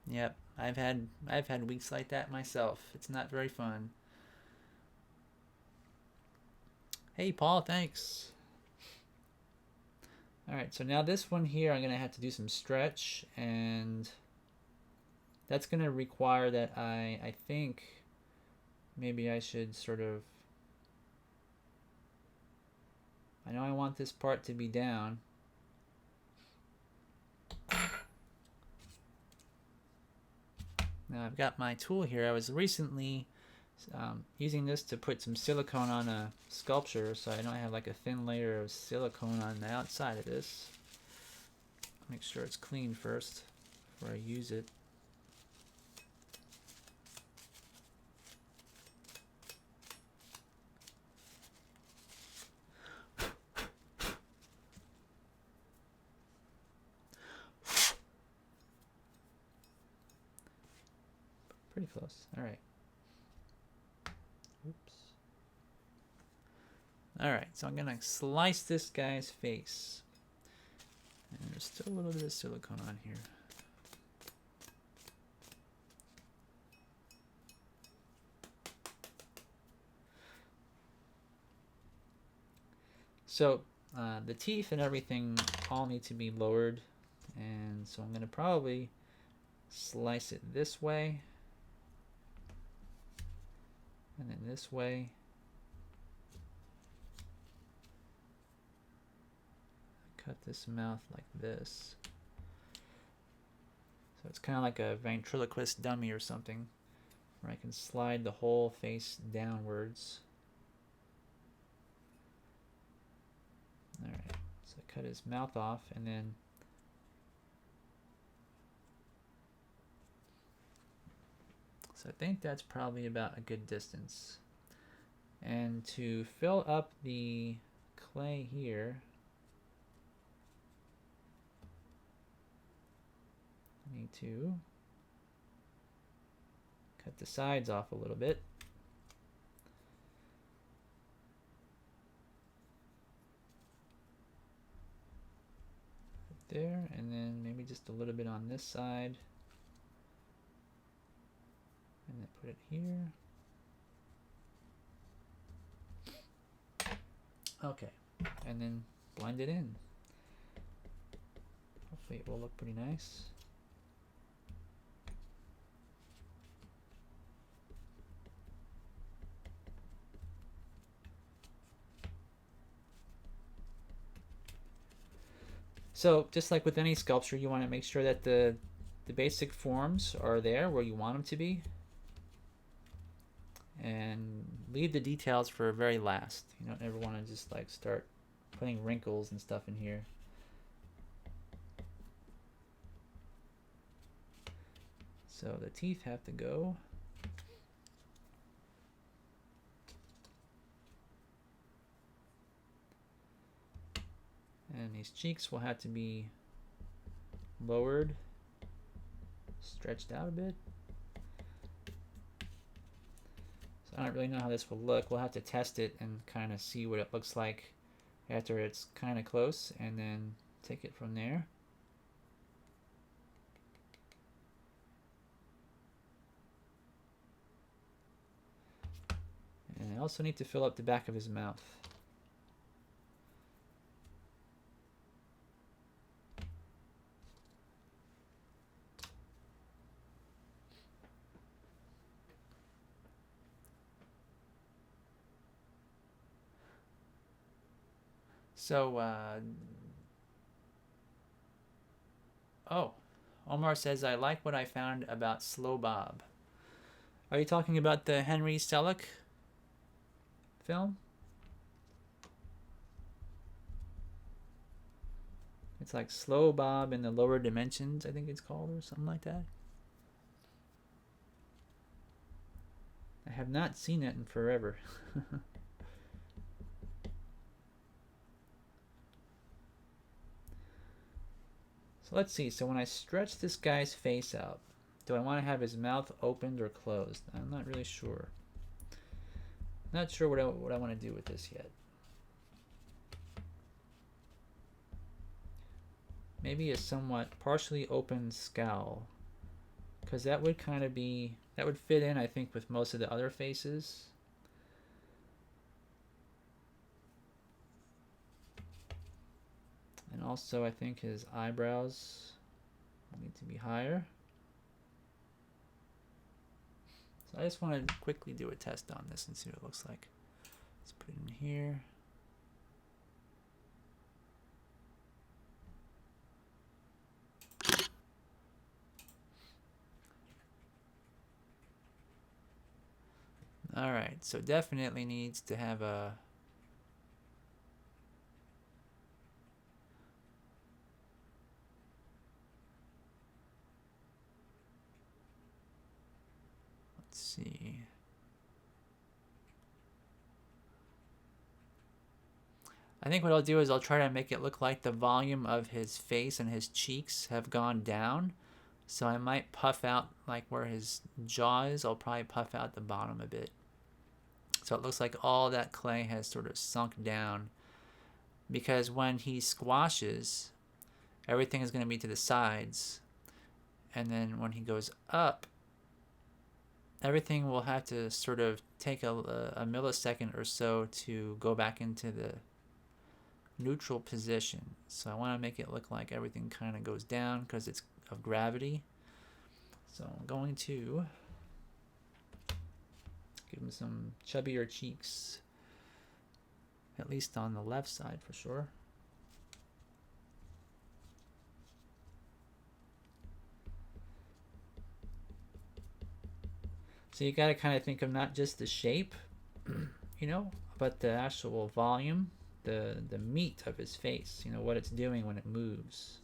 Yep, I've had weeks like that myself. It's not very fun. Hey Paul, thanks. Alright, so now this one here I'm gonna have to do some stretch, and that's going to require that I think maybe I should sort of, I know I want this part to be down. Now I've got my tool here. I was recently using this to put some silicone on a sculpture, so I know I have like a thin layer of silicone on the outside of this. Make sure it's clean first before I use it. Pretty close. All right. Oops. All right, so I'm gonna slice this guy's face, and there's still a little bit of silicone on here. So the teeth and everything all need to be lowered, and so I'm gonna probably slice it this way. And then this way. Cut this mouth like this. So it's kind of like a ventriloquist dummy or something, where I can slide the whole face downwards. Alright, so cut his mouth off, and then so I think that's probably about a good distance. And to fill up the clay here, I need to cut the sides off a little bit. Right there, and then maybe just a little bit on this side. And then put it here. Okay, and then blend it in. Hopefully it will look pretty nice. So just like with any sculpture, you want to make sure that the basic forms are there where you want them to be, and leave the details for very last. You don't ever want to just like start putting wrinkles and stuff in here. So the teeth have to go. And these cheeks will have to be lowered, stretched out a bit. So I don't really know how this will look. We'll have to test it and kind of see what it looks like after it's kind of close, and then take it from there. And I also need to fill up the back of his mouth. So, oh, Omar says, I like what I found about Slow Bob. Are you talking about the Henry Selick film? It's like Slow Bob in the Lower Dimensions, I think it's called, or something like that. I have not seen it in forever. So let's see. So when I stretch this guy's face out, do I want to have his mouth opened or closed? I'm not really sure. Not sure what I want to do with this yet. Maybe a somewhat partially open scowl, because that would kind of be, that would fit in, I think, with most of the other faces. And also, I think his eyebrows need to be higher. So I just want to quickly do a test on this and see what it looks like. Let's put it in here. All right, so definitely needs to have a see. I think what I'll do is I'll try to make it look like the volume of his face and his cheeks have gone down. So I might puff out like where his jaw is. I'll probably puff out the bottom a bit. So it looks like all that clay has sort of sunk down. Because when he squashes, everything is going to be to the sides. And then when he goes up, everything will have to sort of take a millisecond or so to go back into the neutral position. So I want to make it look like everything kind of goes down because it's of gravity. So I'm going to give him some chubbier cheeks, at least on the left side for sure. So you got to kind of think of not just the shape, you know, but the actual volume, the meat of his face, you know, what it's doing when it moves.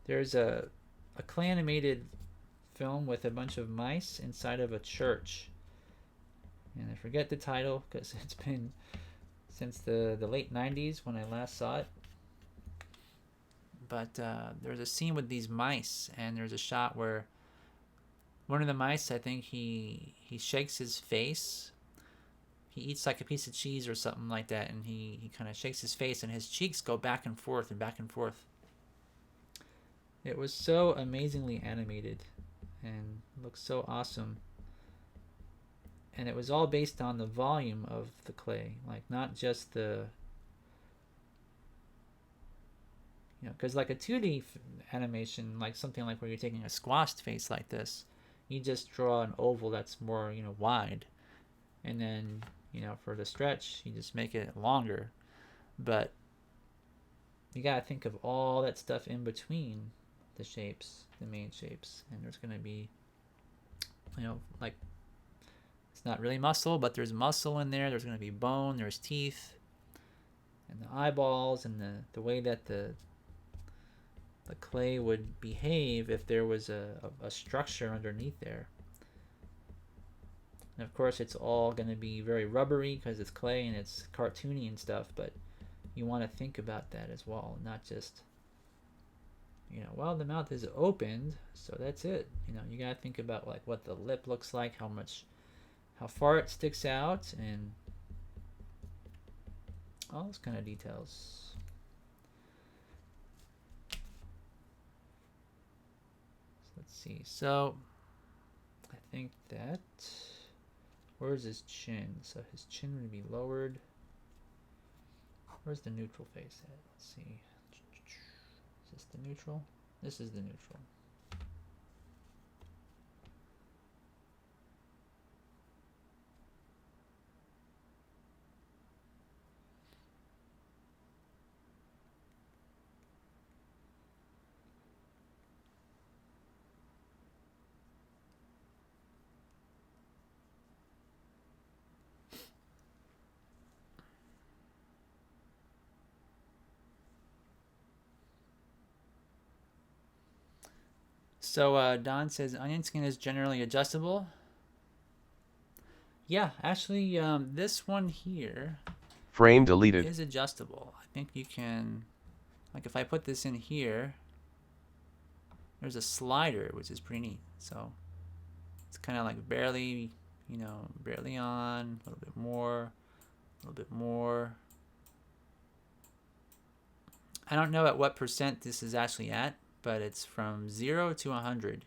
There's a clay animated film with a bunch of mice inside of a church. And I forget the title because it's been since the late 90s when I last saw it. But there's a scene with these mice, and there's a shot where one of the mice, I think he shakes his face. He eats like a piece of cheese or something like that, and he kind of shakes his face, and his cheeks go back and forth and back and forth. It was so amazingly animated and looked so awesome. And it was all based on the volume of the clay, like not just the, you know, because like a 2D animation, like something like where you're taking a squashed face like this, you just draw an oval that's more, you know, wide, and then for the stretch, you just make it longer. But you gotta think of all that stuff in between the shapes, the main shapes, and there's gonna be, like, it's not really muscle, but there's muscle in there. There's gonna be bone. There's teeth, and the eyeballs, and the way that the clay would behave if there was a structure underneath there. And of course, it's all going to be very rubbery because it's clay and it's cartoony and stuff, but you want to think about that as well, not just, well, the mouth is opened, so that's it. You got to think about like what the lip looks like, how far it sticks out, and all those kind of details. Let's see. So I think that, where's his chin? So his chin would be lowered. Where's the neutral face at? Let's see. Is this the neutral? This is the neutral. So Don says onion skin is generally adjustable. Yeah, actually, this one here Frame deleted. is adjustable. I think you can, like, if I put this in here, there's a slider, which is pretty neat. So it's kind of like barely, barely on, a little bit more, a little bit more. I don't know at what percent this is actually at, but it's from 0 to 100.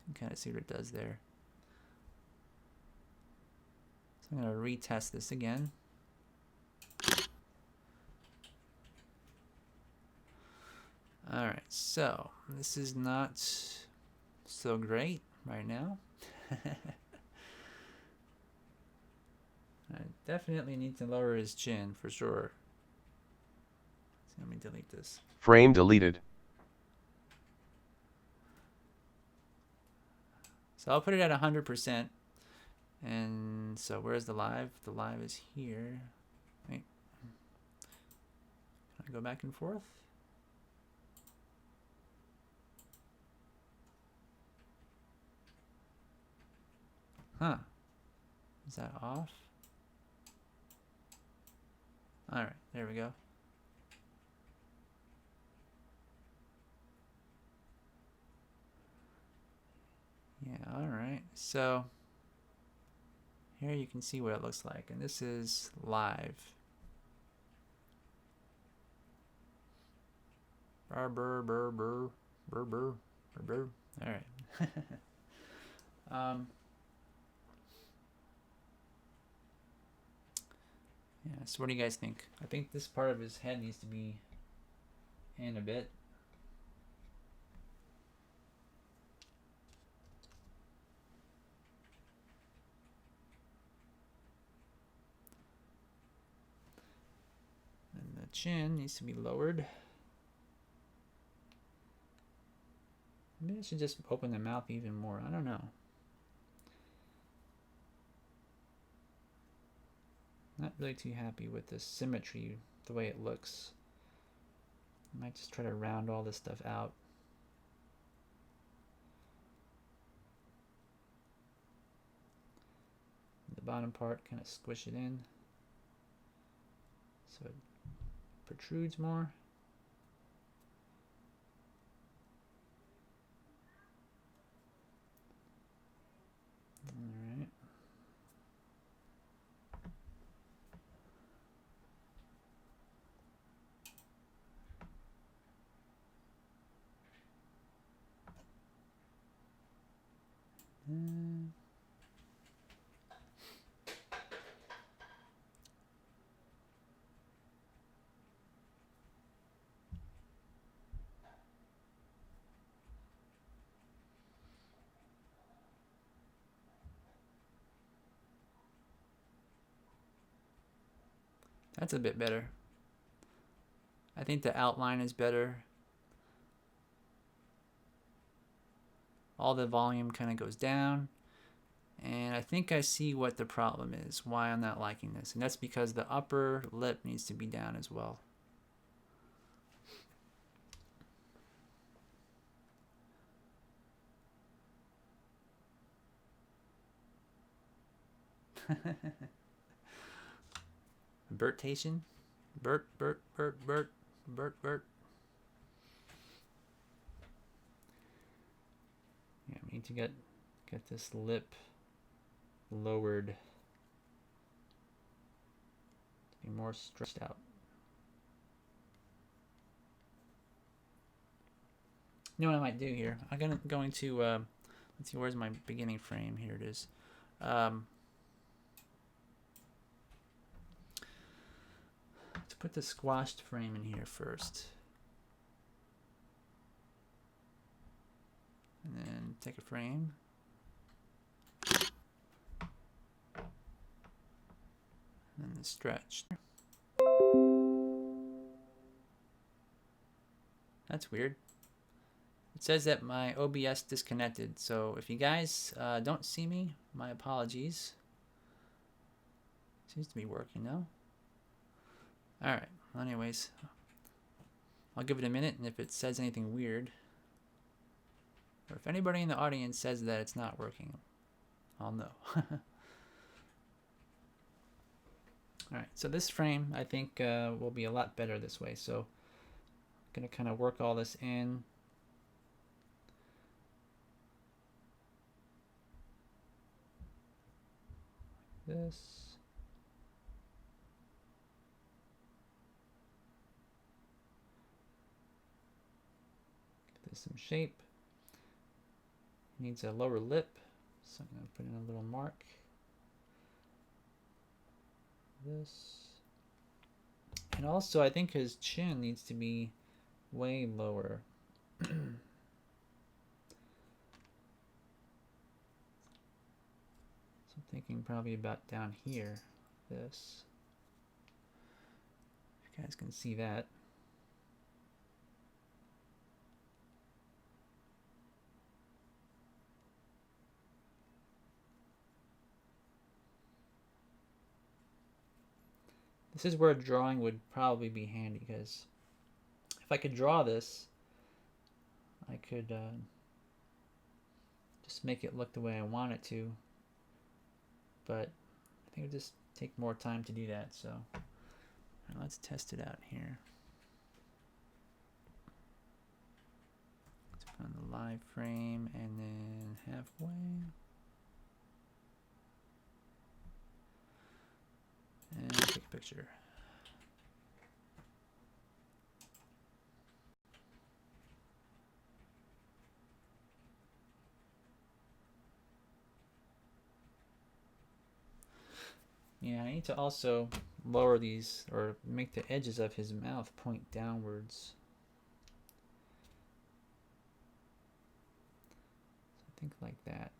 You can kind of see what it does there. So I'm going to retest this again. Alright, so this is not so great right now. I definitely need to lower his chin for sure. So let me delete this. Frame deleted. So I'll put it at 100%. And so where's the live? The live is here. Wait. Can I go back and forth? Huh. Is that off? Alright, there we go. Yeah, alright. So here you can see what it looks like, and this is live. Burr, burr, burr, burr, burr, burr, burr, burr. Alright. Yeah, so what do you guys think? I think this part of his head needs to be in a bit. And the chin needs to be lowered. Maybe I should just open the mouth even more. I don't know. Not really too happy with the symmetry, the way it looks. I might just try to round all this stuff out. The bottom part, kind of squish it in so it protrudes more. All right. That's a bit better. I think the outline is better. All the volume kind of goes down. And I think I see what the problem is, why I'm not liking this. And that's because the upper lip needs to be down as well. Bertation? Bert. Yeah, we need to get this lip lowered to be more stretched out. You know what I might do here? I'm going to let's see, where's my beginning frame? Here it is. Let's put the squashed frame in here first. And then take a frame. And then the stretched. That's weird. It says that my OBS disconnected, so if you guys don't see me, my apologies. Seems to be working now. Alright, well, anyways, I'll give it a minute, and if it says anything weird, or if anybody in the audience says that it's not working, I'll know. Alright, so this frame, I think, will be a lot better this way, so I'm going to kind of work all this in. This. Give this some shape. It needs a lower lip, so I'm going to put in a little mark. This. And also, I think his chin needs to be way lower. So I'm thinking probably about down here. This. If you guys can see that. This is where drawing would probably be handy, because if I could draw this, I could just make it look the way I want it to. But I think it would just take more time to do that. So let's test it out here. Let's put on the live frame and then halfway. And take a picture. Yeah, I need to also lower these, or make the edges of his mouth point downwards. So I think like that.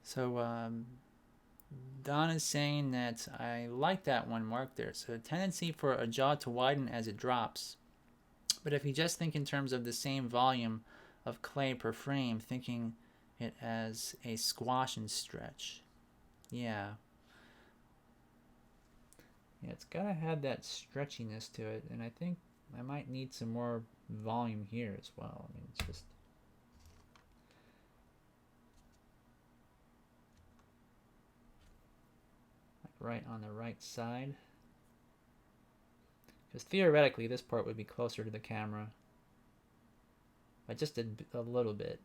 So Don is saying that I like that one mark there. So a tendency for a jaw to widen as it drops. But if you just think in terms of the same volume of clay per frame, thinking it as a squash and stretch. Yeah. Yeah, it's got to have that stretchiness to it. And I think I might need some more volume here as well. I mean, it's just... right on the right side, Because theoretically, this part would be closer to the camera. I just did a little bit.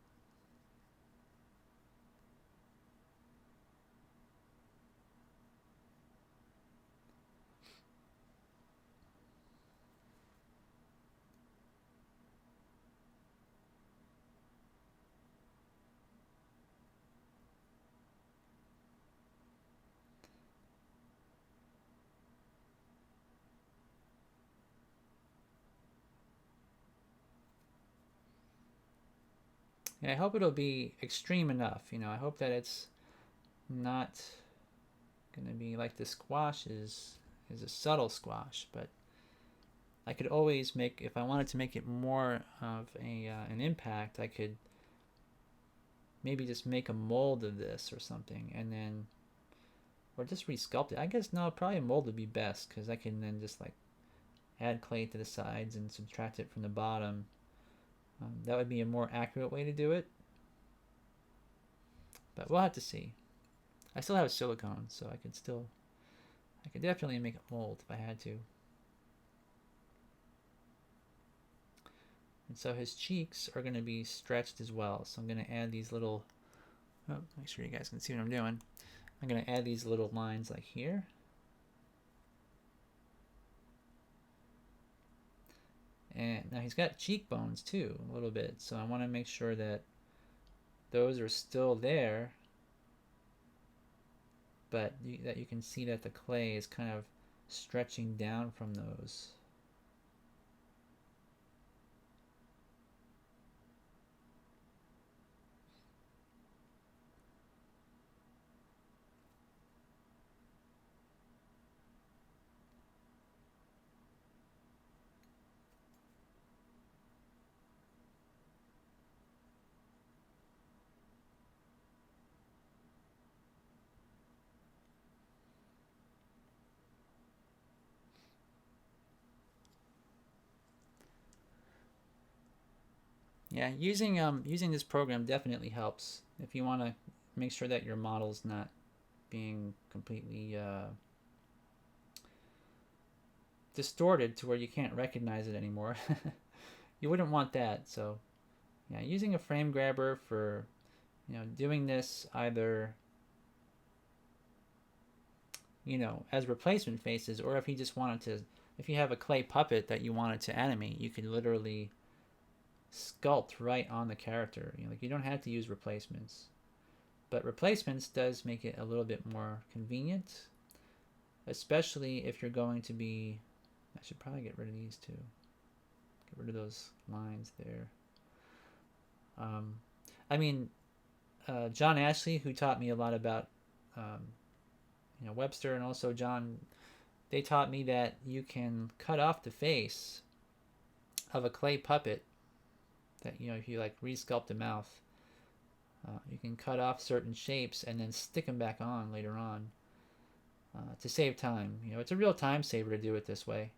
Yeah, I hope it'll be extreme enough. I hope that it's not gonna be like the squash is a subtle squash, but I could always make, if I wanted to make it more of an impact, I could maybe just make a mold of this or something, and then, or just resculpt it. I guess no, probably a mold would be best, because I can then just like add clay to the sides and subtract it from the bottom. That would be a more accurate way to do it, but we'll have to see. I still have silicone, so I could definitely make a mold if I had to. And so his cheeks are going to be stretched as well. So I'm going to add these little, make sure you guys can see what I'm doing. I'm going to add these little lines like here. And now he's got cheekbones too, a little bit. So I want to make sure that those are still there, but that you can see that the clay is kind of stretching down from those. Yeah, using this program definitely helps if you want to make sure that your model's not being completely distorted to where you can't recognize it anymore. You wouldn't want that. So yeah, using a frame grabber for doing this either as replacement faces, or if you just wanted to, if you have a clay puppet that you wanted to animate, you could literally sculpt right on the character. Like you don't have to use replacements, but replacements does make it a little bit more convenient, especially if you're going to be, I should probably get rid of these too, get rid of those lines there. I mean, John Ashley, who taught me a lot about Webster, and also John, they taught me that you can cut off the face of a clay puppet, that if you like resculpt the mouth, you can cut off certain shapes and then stick them back on later on to save time. It's a real time saver to do it this way.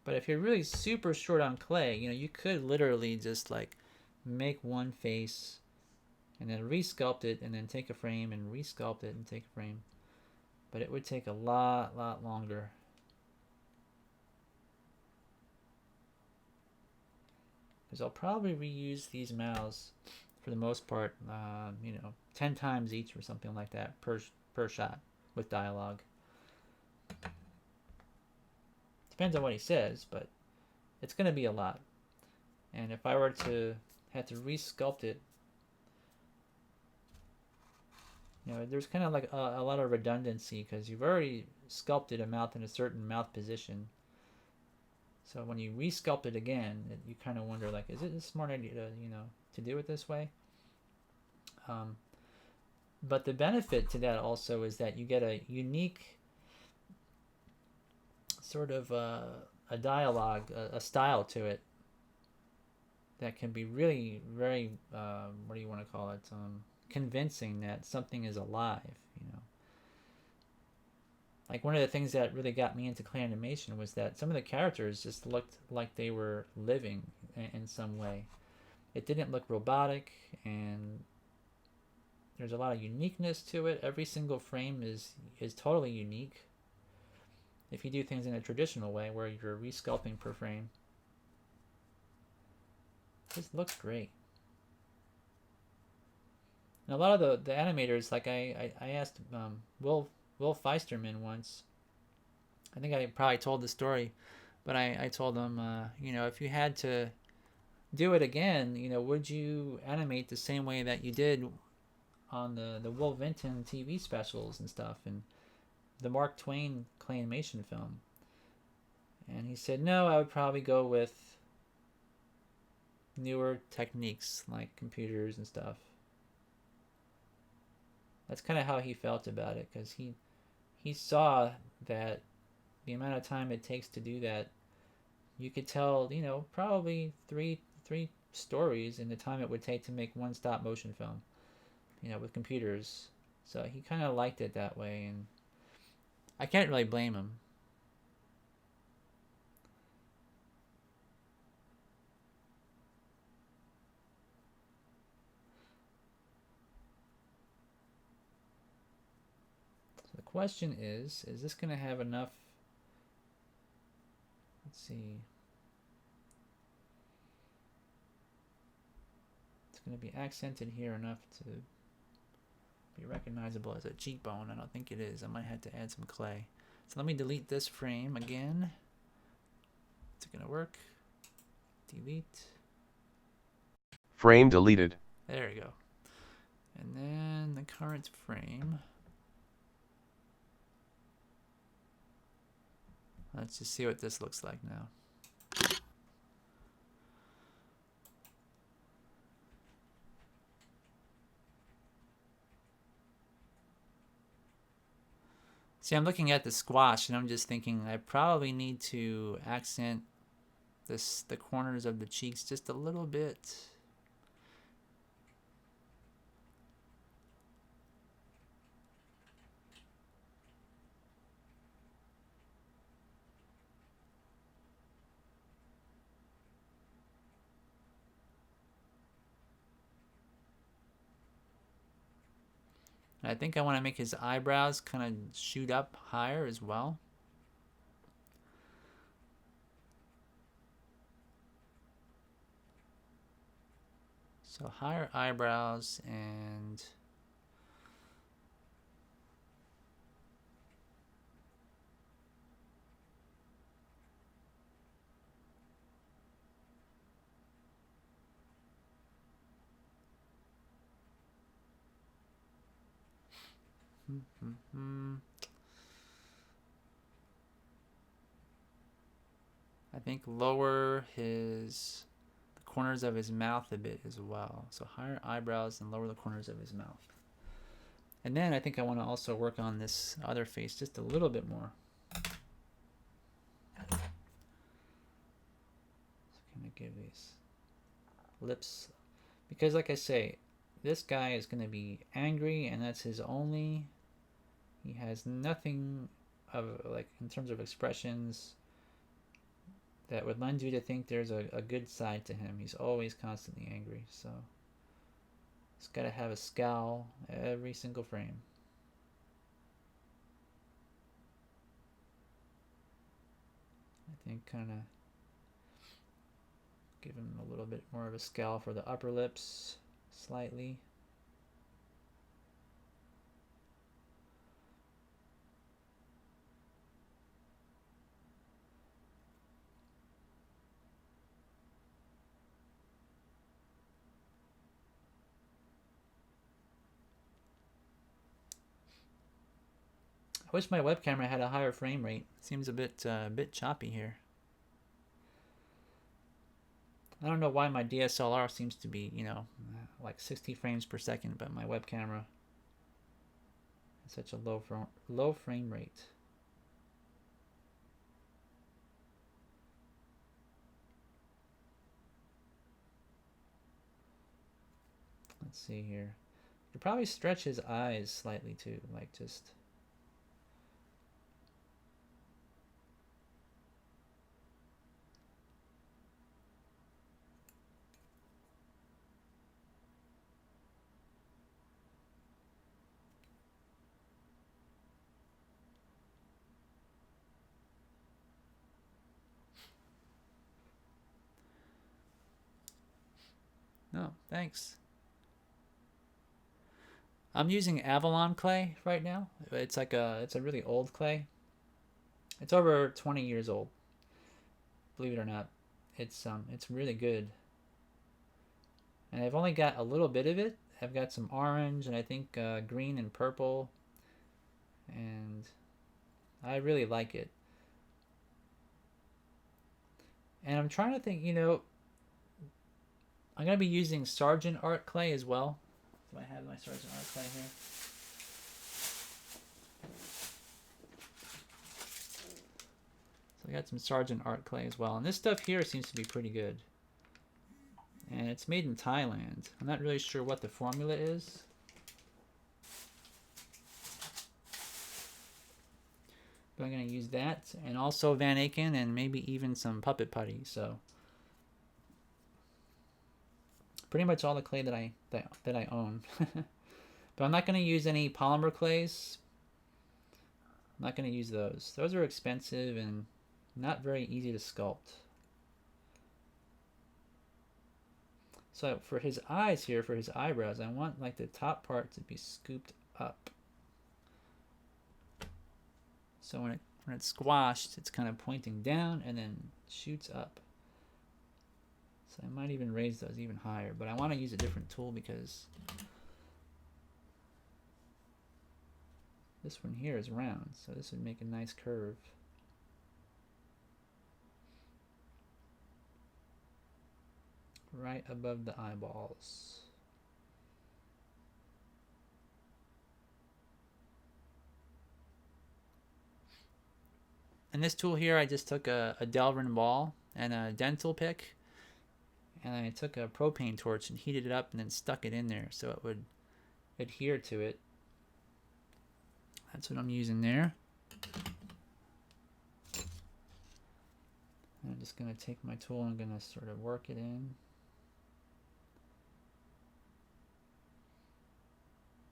But if you're really super short on clay, you could literally just like make one face and then resculpt it and then take a frame and resculpt it and take a frame. But it would take a lot longer. Because I'll probably reuse these mouths for the most part, 10 times each or something like that per shot with dialogue. Depends on what he says, but it's going to be a lot. And if I were to have to resculpt it, there's kind of like a lot of redundancy, because you've already sculpted a mouth in a certain mouth position. So when you resculpt it again, you kind of wonder, like, is it a smart idea to do it this way? But the benefit to that also is that you get a unique sort of a dialogue, a style to it that can be really very, what do you want to call it? Convincing that something is alive. Like one of the things that really got me into clay animation was that some of the characters just looked like they were living in some way. It didn't look robotic, and there's a lot of uniqueness to it. Every single frame is totally unique. if you do things in a traditional way where you're resculpting per frame. This looks great. And a lot of the animators, like I asked Will Feisterman once. I think I probably told the story, but I told him, you know, if you had to do it again, you know, would you animate the same way that you did on the Will Vinton TV specials and stuff, and the Mark Twain claymation film? And he said, no, I would probably go with newer techniques like computers and stuff. That's kind of how he felt about it, because he saw that the amount of time it takes to do that, you could tell, you know, probably three stories in the time it would take to make one stop motion film, you know, with computers. So he kind of liked it that way, and I can't really blame him. So the question is this going to have enough? Let's see. It's going to be accented here enough to be recognizable as a cheekbone. I don't think it is. I might have to add some clay. So let me delete this frame again. Is it going to work? Delete. Frame deleted. There we go. And then the current frame. Let's just see what this looks like now. See, I'm looking at the squash and I'm just thinking I probably need to accent the corners of the cheeks just a little bit. I think I want to make his eyebrows kind of shoot up higher as well. So higher eyebrows and I think lower the corners of his mouth a bit as well. So higher eyebrows and lower the corners of his mouth. And then I think I want to also work on this other face just a little bit more. So kind of give these lips, because like I say, this guy is going to be angry, and that's his only. He has nothing of, like, in terms of expressions that would lend you to think there's a good side to him. He's always constantly angry, so he's got to have a scowl every single frame. I think kind of give him a little bit more of a scowl for the upper lips, slightly. I wish my web camera had a higher frame rate. Seems a bit choppy here. I don't know why my DSLR seems to be, you know, like 60 frames per second, but my web camera has such a low frame rate. Let's see here. You could probably stretch his eyes slightly too, like just. No, thanks. I'm using Avalon clay right now. It's a really old clay. It's over 20 years old. Believe it or not, it's really good. And I've only got a little bit of it. I've got some orange and I think green and purple, and I really like it. And I'm trying to think, I'm going to be using Sargent Art clay as well. Do I have my Sargent Art clay here? So I got some Sargent Art clay as well. And this stuff here seems to be pretty good. And it's made in Thailand. I'm not really sure what the formula is. But I'm going to use that, and also Van Aken, and maybe even some puppet putty. So pretty much all the clay that I own. But I'm not going to use any polymer clays. I'm not going to use those. Those are expensive and not very easy to sculpt. So for his eyes here, for his eyebrows, I want like the top part to be scooped up. So when it's squashed, it's kind of pointing down and then shoots up. So I might even raise those even higher, but I want to use a different tool because this one here is round, so this would make a nice curve. Right above the eyeballs. And this tool here, I just took a Delrin ball and a dental pick, and I took a propane torch and heated it up and then stuck it in there so it would adhere to it. That's what I'm using there. I'm just going to take my tool and I'm going to sort of work it in.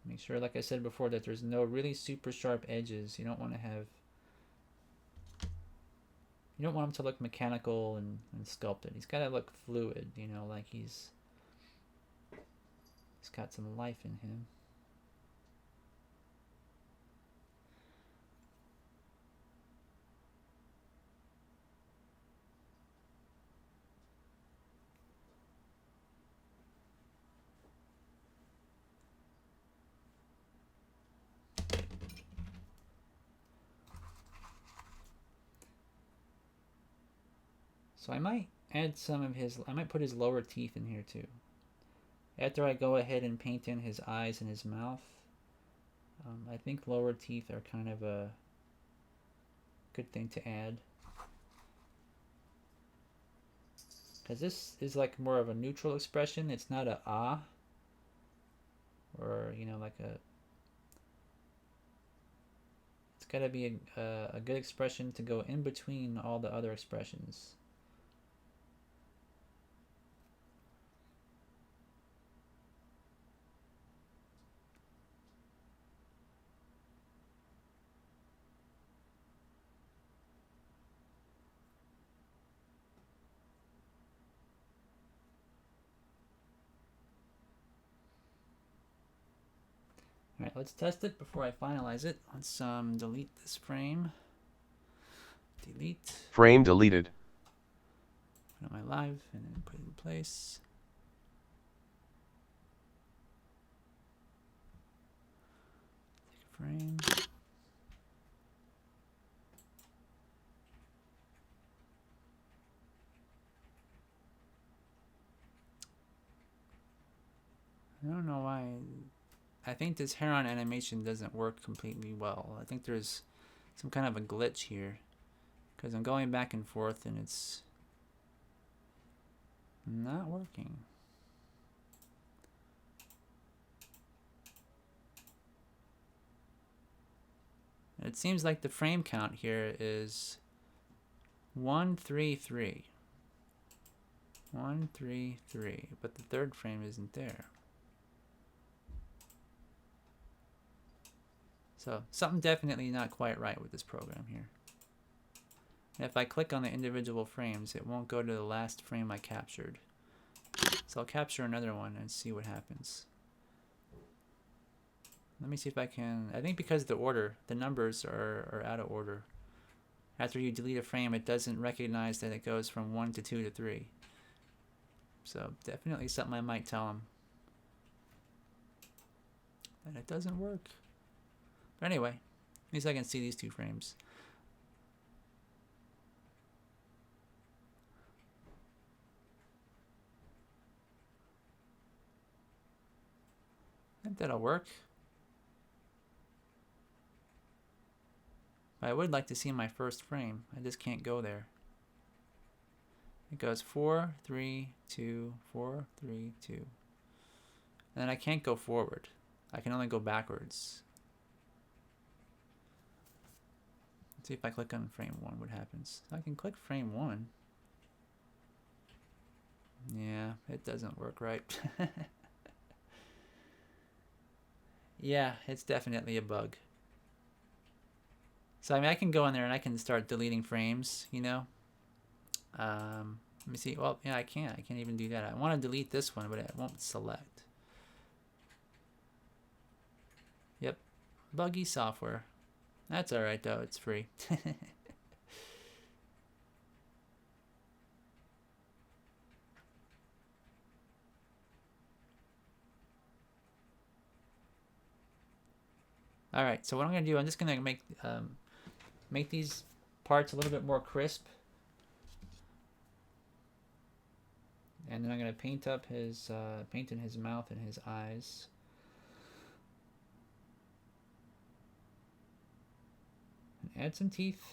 Make sure, like I said before, that there's no really super sharp edges. You don't want to have... You don't want him to look mechanical and sculpted. He's got to look fluid, like he's got some life in him. So I might add some of I might put his lower teeth in here too. After I go ahead and paint in his eyes and his mouth, I think lower teeth are kind of a good thing to add. Because this is like more of a neutral expression. It's not a ah, or like a... It's got to be a good expression to go in between all the other expressions. Alright, let's test it before I finalize it. Let's delete this frame. Delete. Frame deleted. Put it on my live and then put it in place. Take a frame. I don't know why. I think this heron animation doesn't work completely well. I think there's some kind of a glitch here, because I'm going back and forth and it's not working. It seems like the frame count here is 133. 133, but the third frame isn't there. So something definitely not quite right with this program here. And if I click on the individual frames, it won't go to the last frame I captured. So I'll capture another one and see what happens. Let me see if I can. I think because the numbers are out of order. After you delete a frame, it doesn't recognize that it goes from 1 to 2 to 3. So definitely something I might tell them. And it doesn't work. But anyway, at least I can see these 2 frames. I think that'll work. I would like to see my first frame. I just can't go there. It goes 4, 3, 2, 4, 3, 2. And then I can't go forward. I can only go backwards. Let's see if I click on frame 1, what happens. I can click frame 1. Yeah, it doesn't work right. Yeah, it's definitely a bug. So I mean, I can go in there and I can start deleting frames, you know. Let me see. Well, yeah, I can't. I can't even do that. I want to delete this one, but it won't select. Yep, buggy software. That's all right though. It's free. All right. So what I'm gonna do, I'm just gonna make these parts a little bit more crisp. And then I'm going to paint up his, paint in his mouth and his eyes. And add some teeth.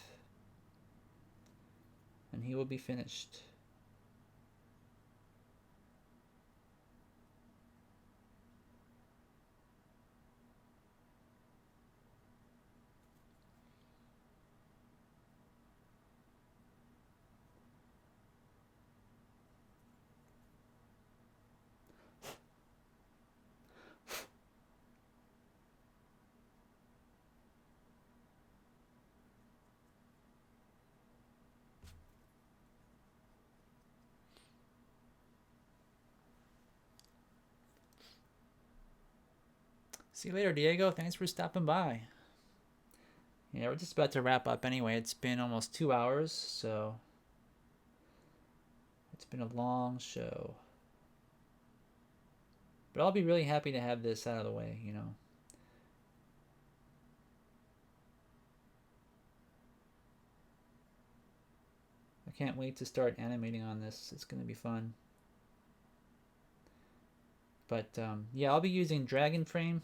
And he will be finished. See you later, Diego. Thanks for stopping by. Yeah, we're just about to wrap up anyway. It's been almost 2 hours, so it's been a long show. But I'll be really happy to have this out of the way, you know. I can't wait to start animating on this. It's going to be fun. But yeah, I'll be using Dragon Frame.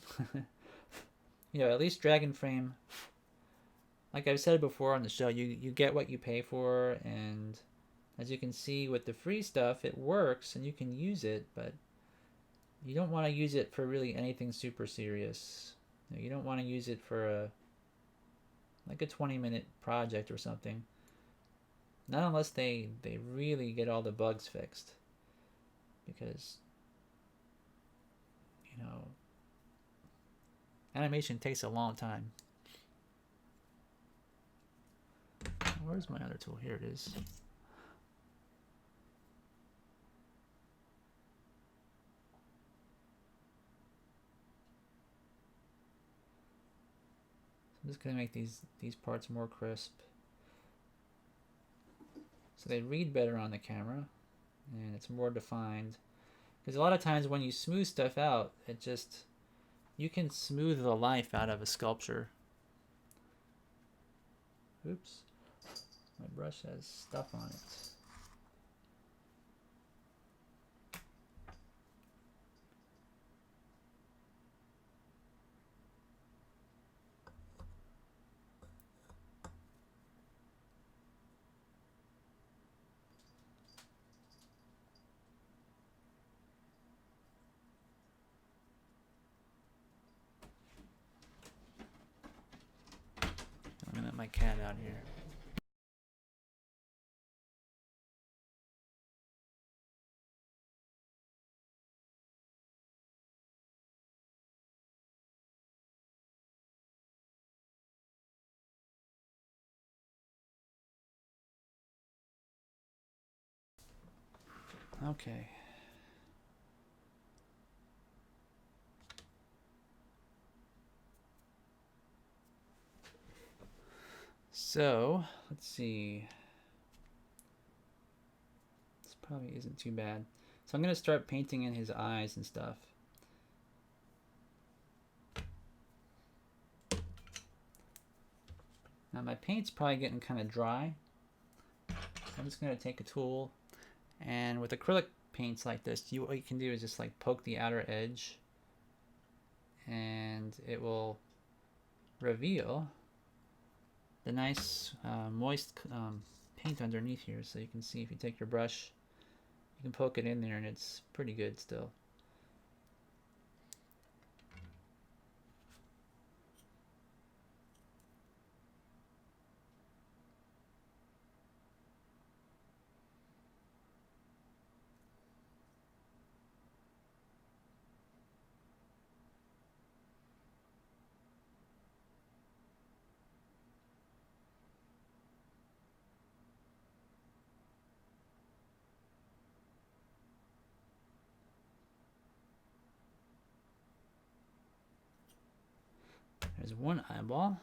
You know, at least Dragon Frame, like I've said before on the show, you get what you pay for, and as you can see with the free stuff, it works and you can use it, but you don't want to use it for really anything super serious. You don't want to use it for like a 20-minute project or something. Not unless they really get all the bugs fixed. Because, you know, animation takes a long time. Where's my other tool? Here it is. I'm just going to make these parts more crisp. So they read better on the camera, and it's more defined. Because a lot of times when you smooth stuff out, it just, you can smooth the life out of a sculpture. Oops, my brush has stuff on it. I'm gonna let my cat out here. Okay. So let's see. This probably isn't too bad. So I'm gonna start painting in his eyes and stuff. Now my paint's probably getting kind of dry. I'm just gonna take a tool, and with acrylic paints like this, what you can do is just like poke the outer edge, and it will reveal the nice moist paint underneath here. So you can see if you take your brush, you can poke it in there and it's pretty good still. There's one eyeball.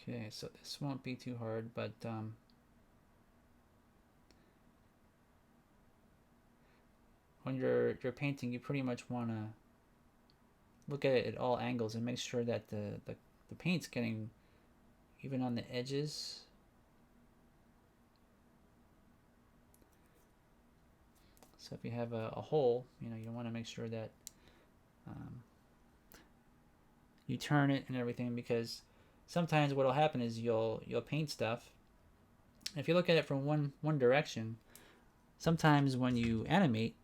Okay, so this won't be too hard, but when you're painting, you pretty much want to look at it at all angles and make sure that the paint's getting even on the edges. So if you have a hole, you want to make sure that you turn it and everything, because sometimes what will happen is you'll paint stuff. If you look at it from one direction, sometimes when you animate,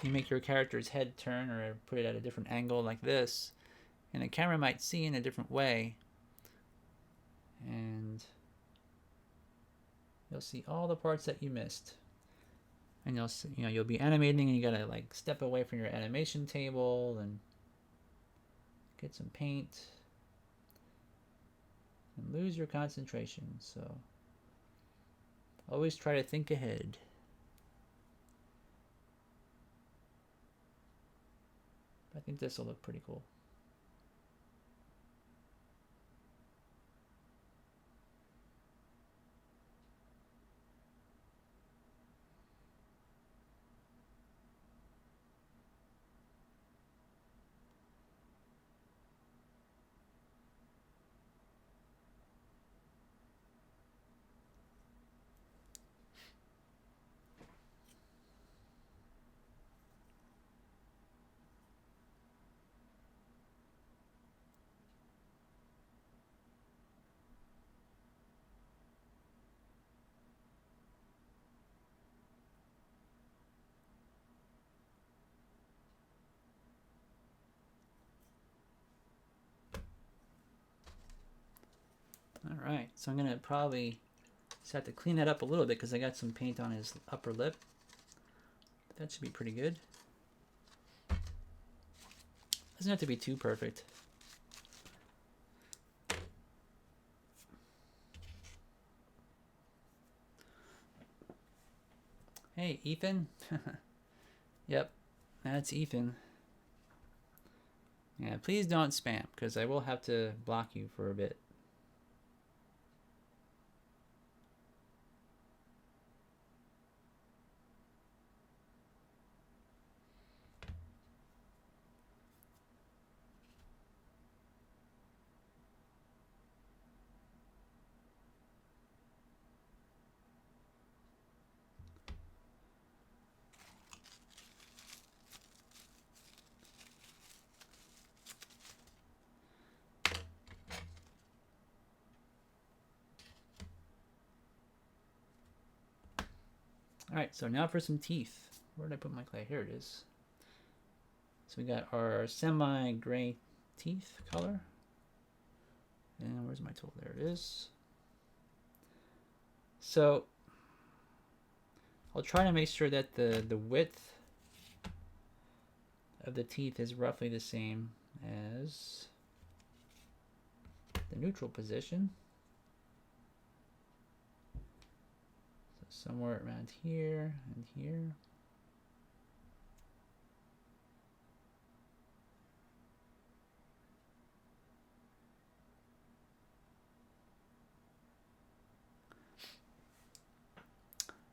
you make your character's head turn or put it at a different angle like this, and the camera might see in a different way, and you'll see all the parts that you missed. And you'll be animating, and you gotta like step away from your animation table and get some paint and lose your concentration. So always try to think ahead. I think this will look pretty cool. All right, so I'm gonna probably just have to clean that up a little bit because I got some paint on his upper lip. But that should be pretty good. Doesn't have to be too perfect. Hey, Ethan. Yep, that's Ethan. Yeah, please don't spam because I will have to block you for a bit. Alright, so now for some teeth. Where did I put my clay? Here it is. So we got our semi-gray teeth color. And where's my tool? There it is. So I'll try to make sure that the width of the teeth is roughly the same as the neutral position. So somewhere around here and here.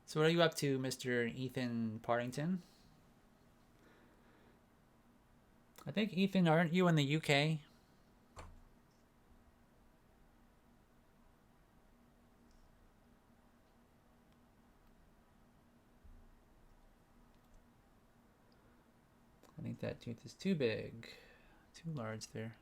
So what are you up to, Mr. Ethan Partington? I think, Ethan, aren't you in the UK? I think that tooth is too big, too large there.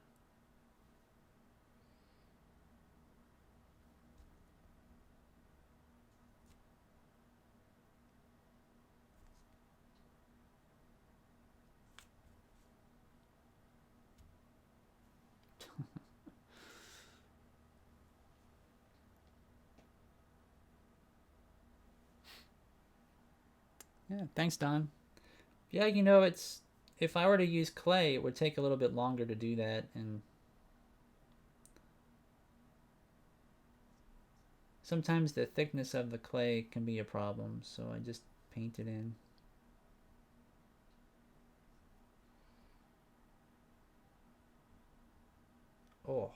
Yeah, thanks, Don. Yeah, you know, it's if I were to use clay, it would take a little bit longer to do that, and sometimes the thickness of the clay can be a problem, so I just paint it in. Oh,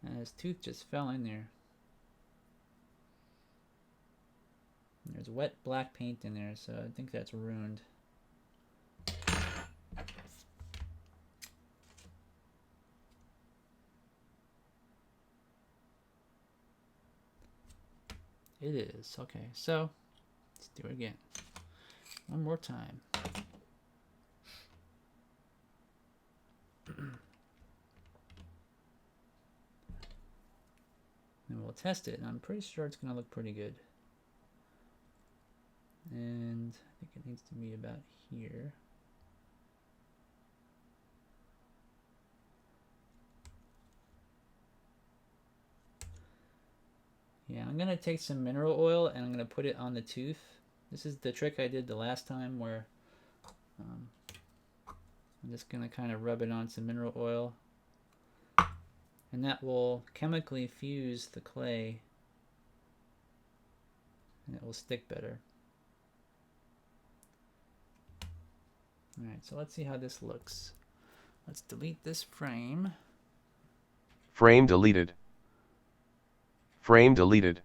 and his tooth just fell in there. There's wet black paint in there, so I think that's ruined. It is. Okay, so let's do it again. One more time. And we'll test it, and I'm pretty sure it's going to look pretty good. And I think it needs to be about here. Yeah, I'm going to take some mineral oil and I'm going to put it on the tooth. This is the trick I did the last time where I'm just going to kind of rub it on some mineral oil. And that will chemically fuse the clay and it will stick better. Alright, so let's see how this looks. Let's delete this frame. Frame deleted. Frame deleted.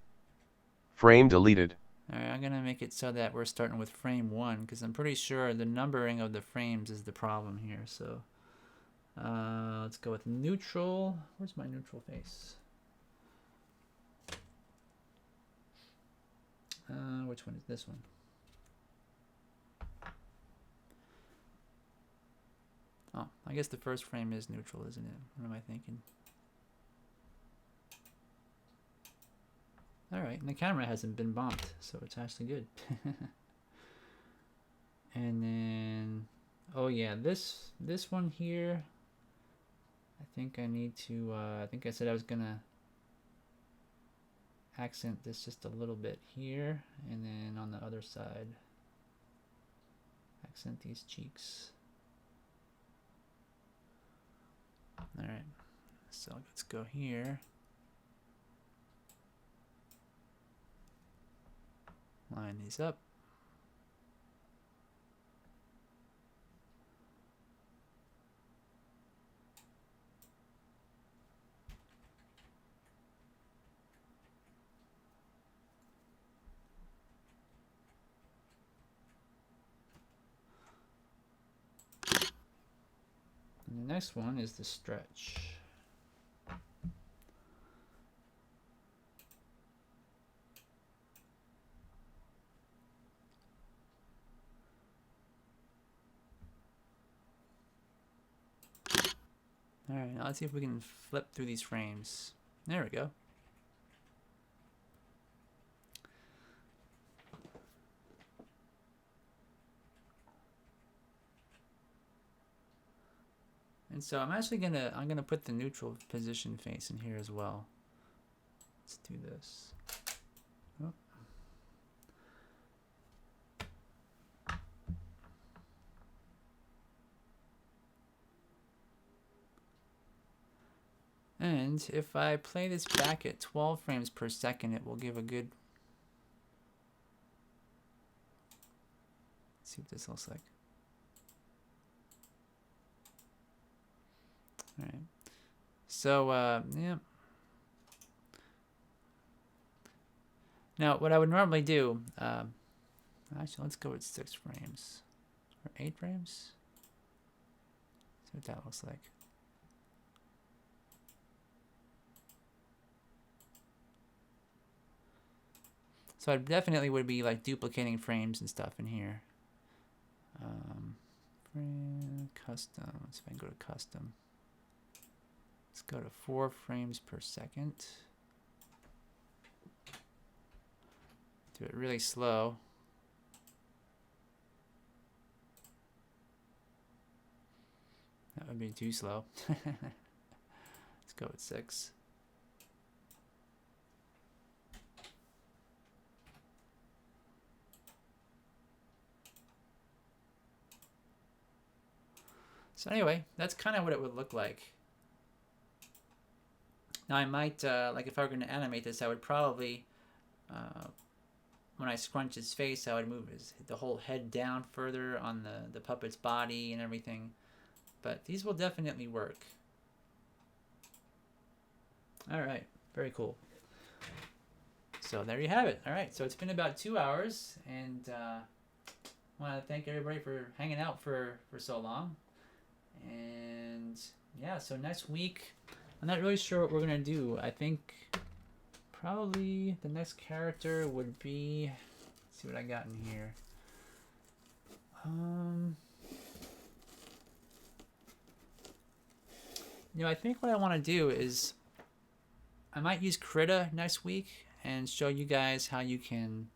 Frame deleted. Alright, I'm going to make it so that we're starting with frame 1 because I'm pretty sure the numbering of the frames is the problem here. So let's go with neutral. Where's my neutral face? Which one is this one? Oh, I guess the first frame is neutral, isn't it? What am I thinking? Alright, and the camera hasn't been bumped, so it's actually good. And then, oh yeah, this one here, I think I need to, I think I said I was gonna accent this just a little bit here, and then on the other side, accent these cheeks. Alright, so let's go here. Line these up. And the next one is the stretch. Alright, now let's see if we can flip through these frames. There we go. And so I'm actually I'm gonna put the neutral position face in here as well. Let's do this. Oh. And if I play this back at 12 frames per second, it will give a good... Let's see what this looks like. All right. So, yeah. Now, what I would normally do, actually, let's go with 6 frames. Or 8 frames? See what that looks like. So I definitely would be like duplicating frames and stuff in here. Custom, let's see if I can go to custom. Let's go to 4 frames per second. Do it really slow. That would be too slow. Let's go with 6. So anyway, that's kind of what it would look like. Now I might, like if I were going to animate this, I would probably, when I scrunch his face, I would move the whole head down further on the puppet's body and everything. But these will definitely work. All right, very cool. So there you have it. All right, so it's been about 2 hours, and I want to thank everybody for hanging out for so long. And yeah, so next week, I'm not really sure what we're gonna do. I think probably the next character would be, let's see what I got in here. You know, I think what I want to do is I might use Krita next week and show you guys how you can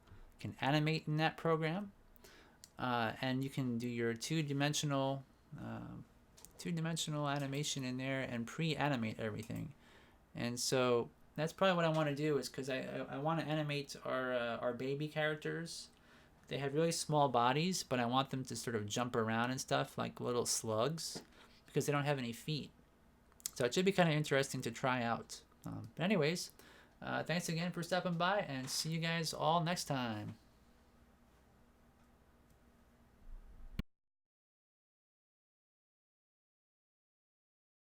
animate in that program, and you can do your two-dimensional animation in there and pre-animate everything. And so that's probably what I want to do, is because I want to animate our baby characters. They have really small bodies, but I want them to sort of jump around and stuff like little slugs because they don't have any feet. So it should be kind of interesting to try out. But anyways, thanks again for stopping by, and see you guys all next time.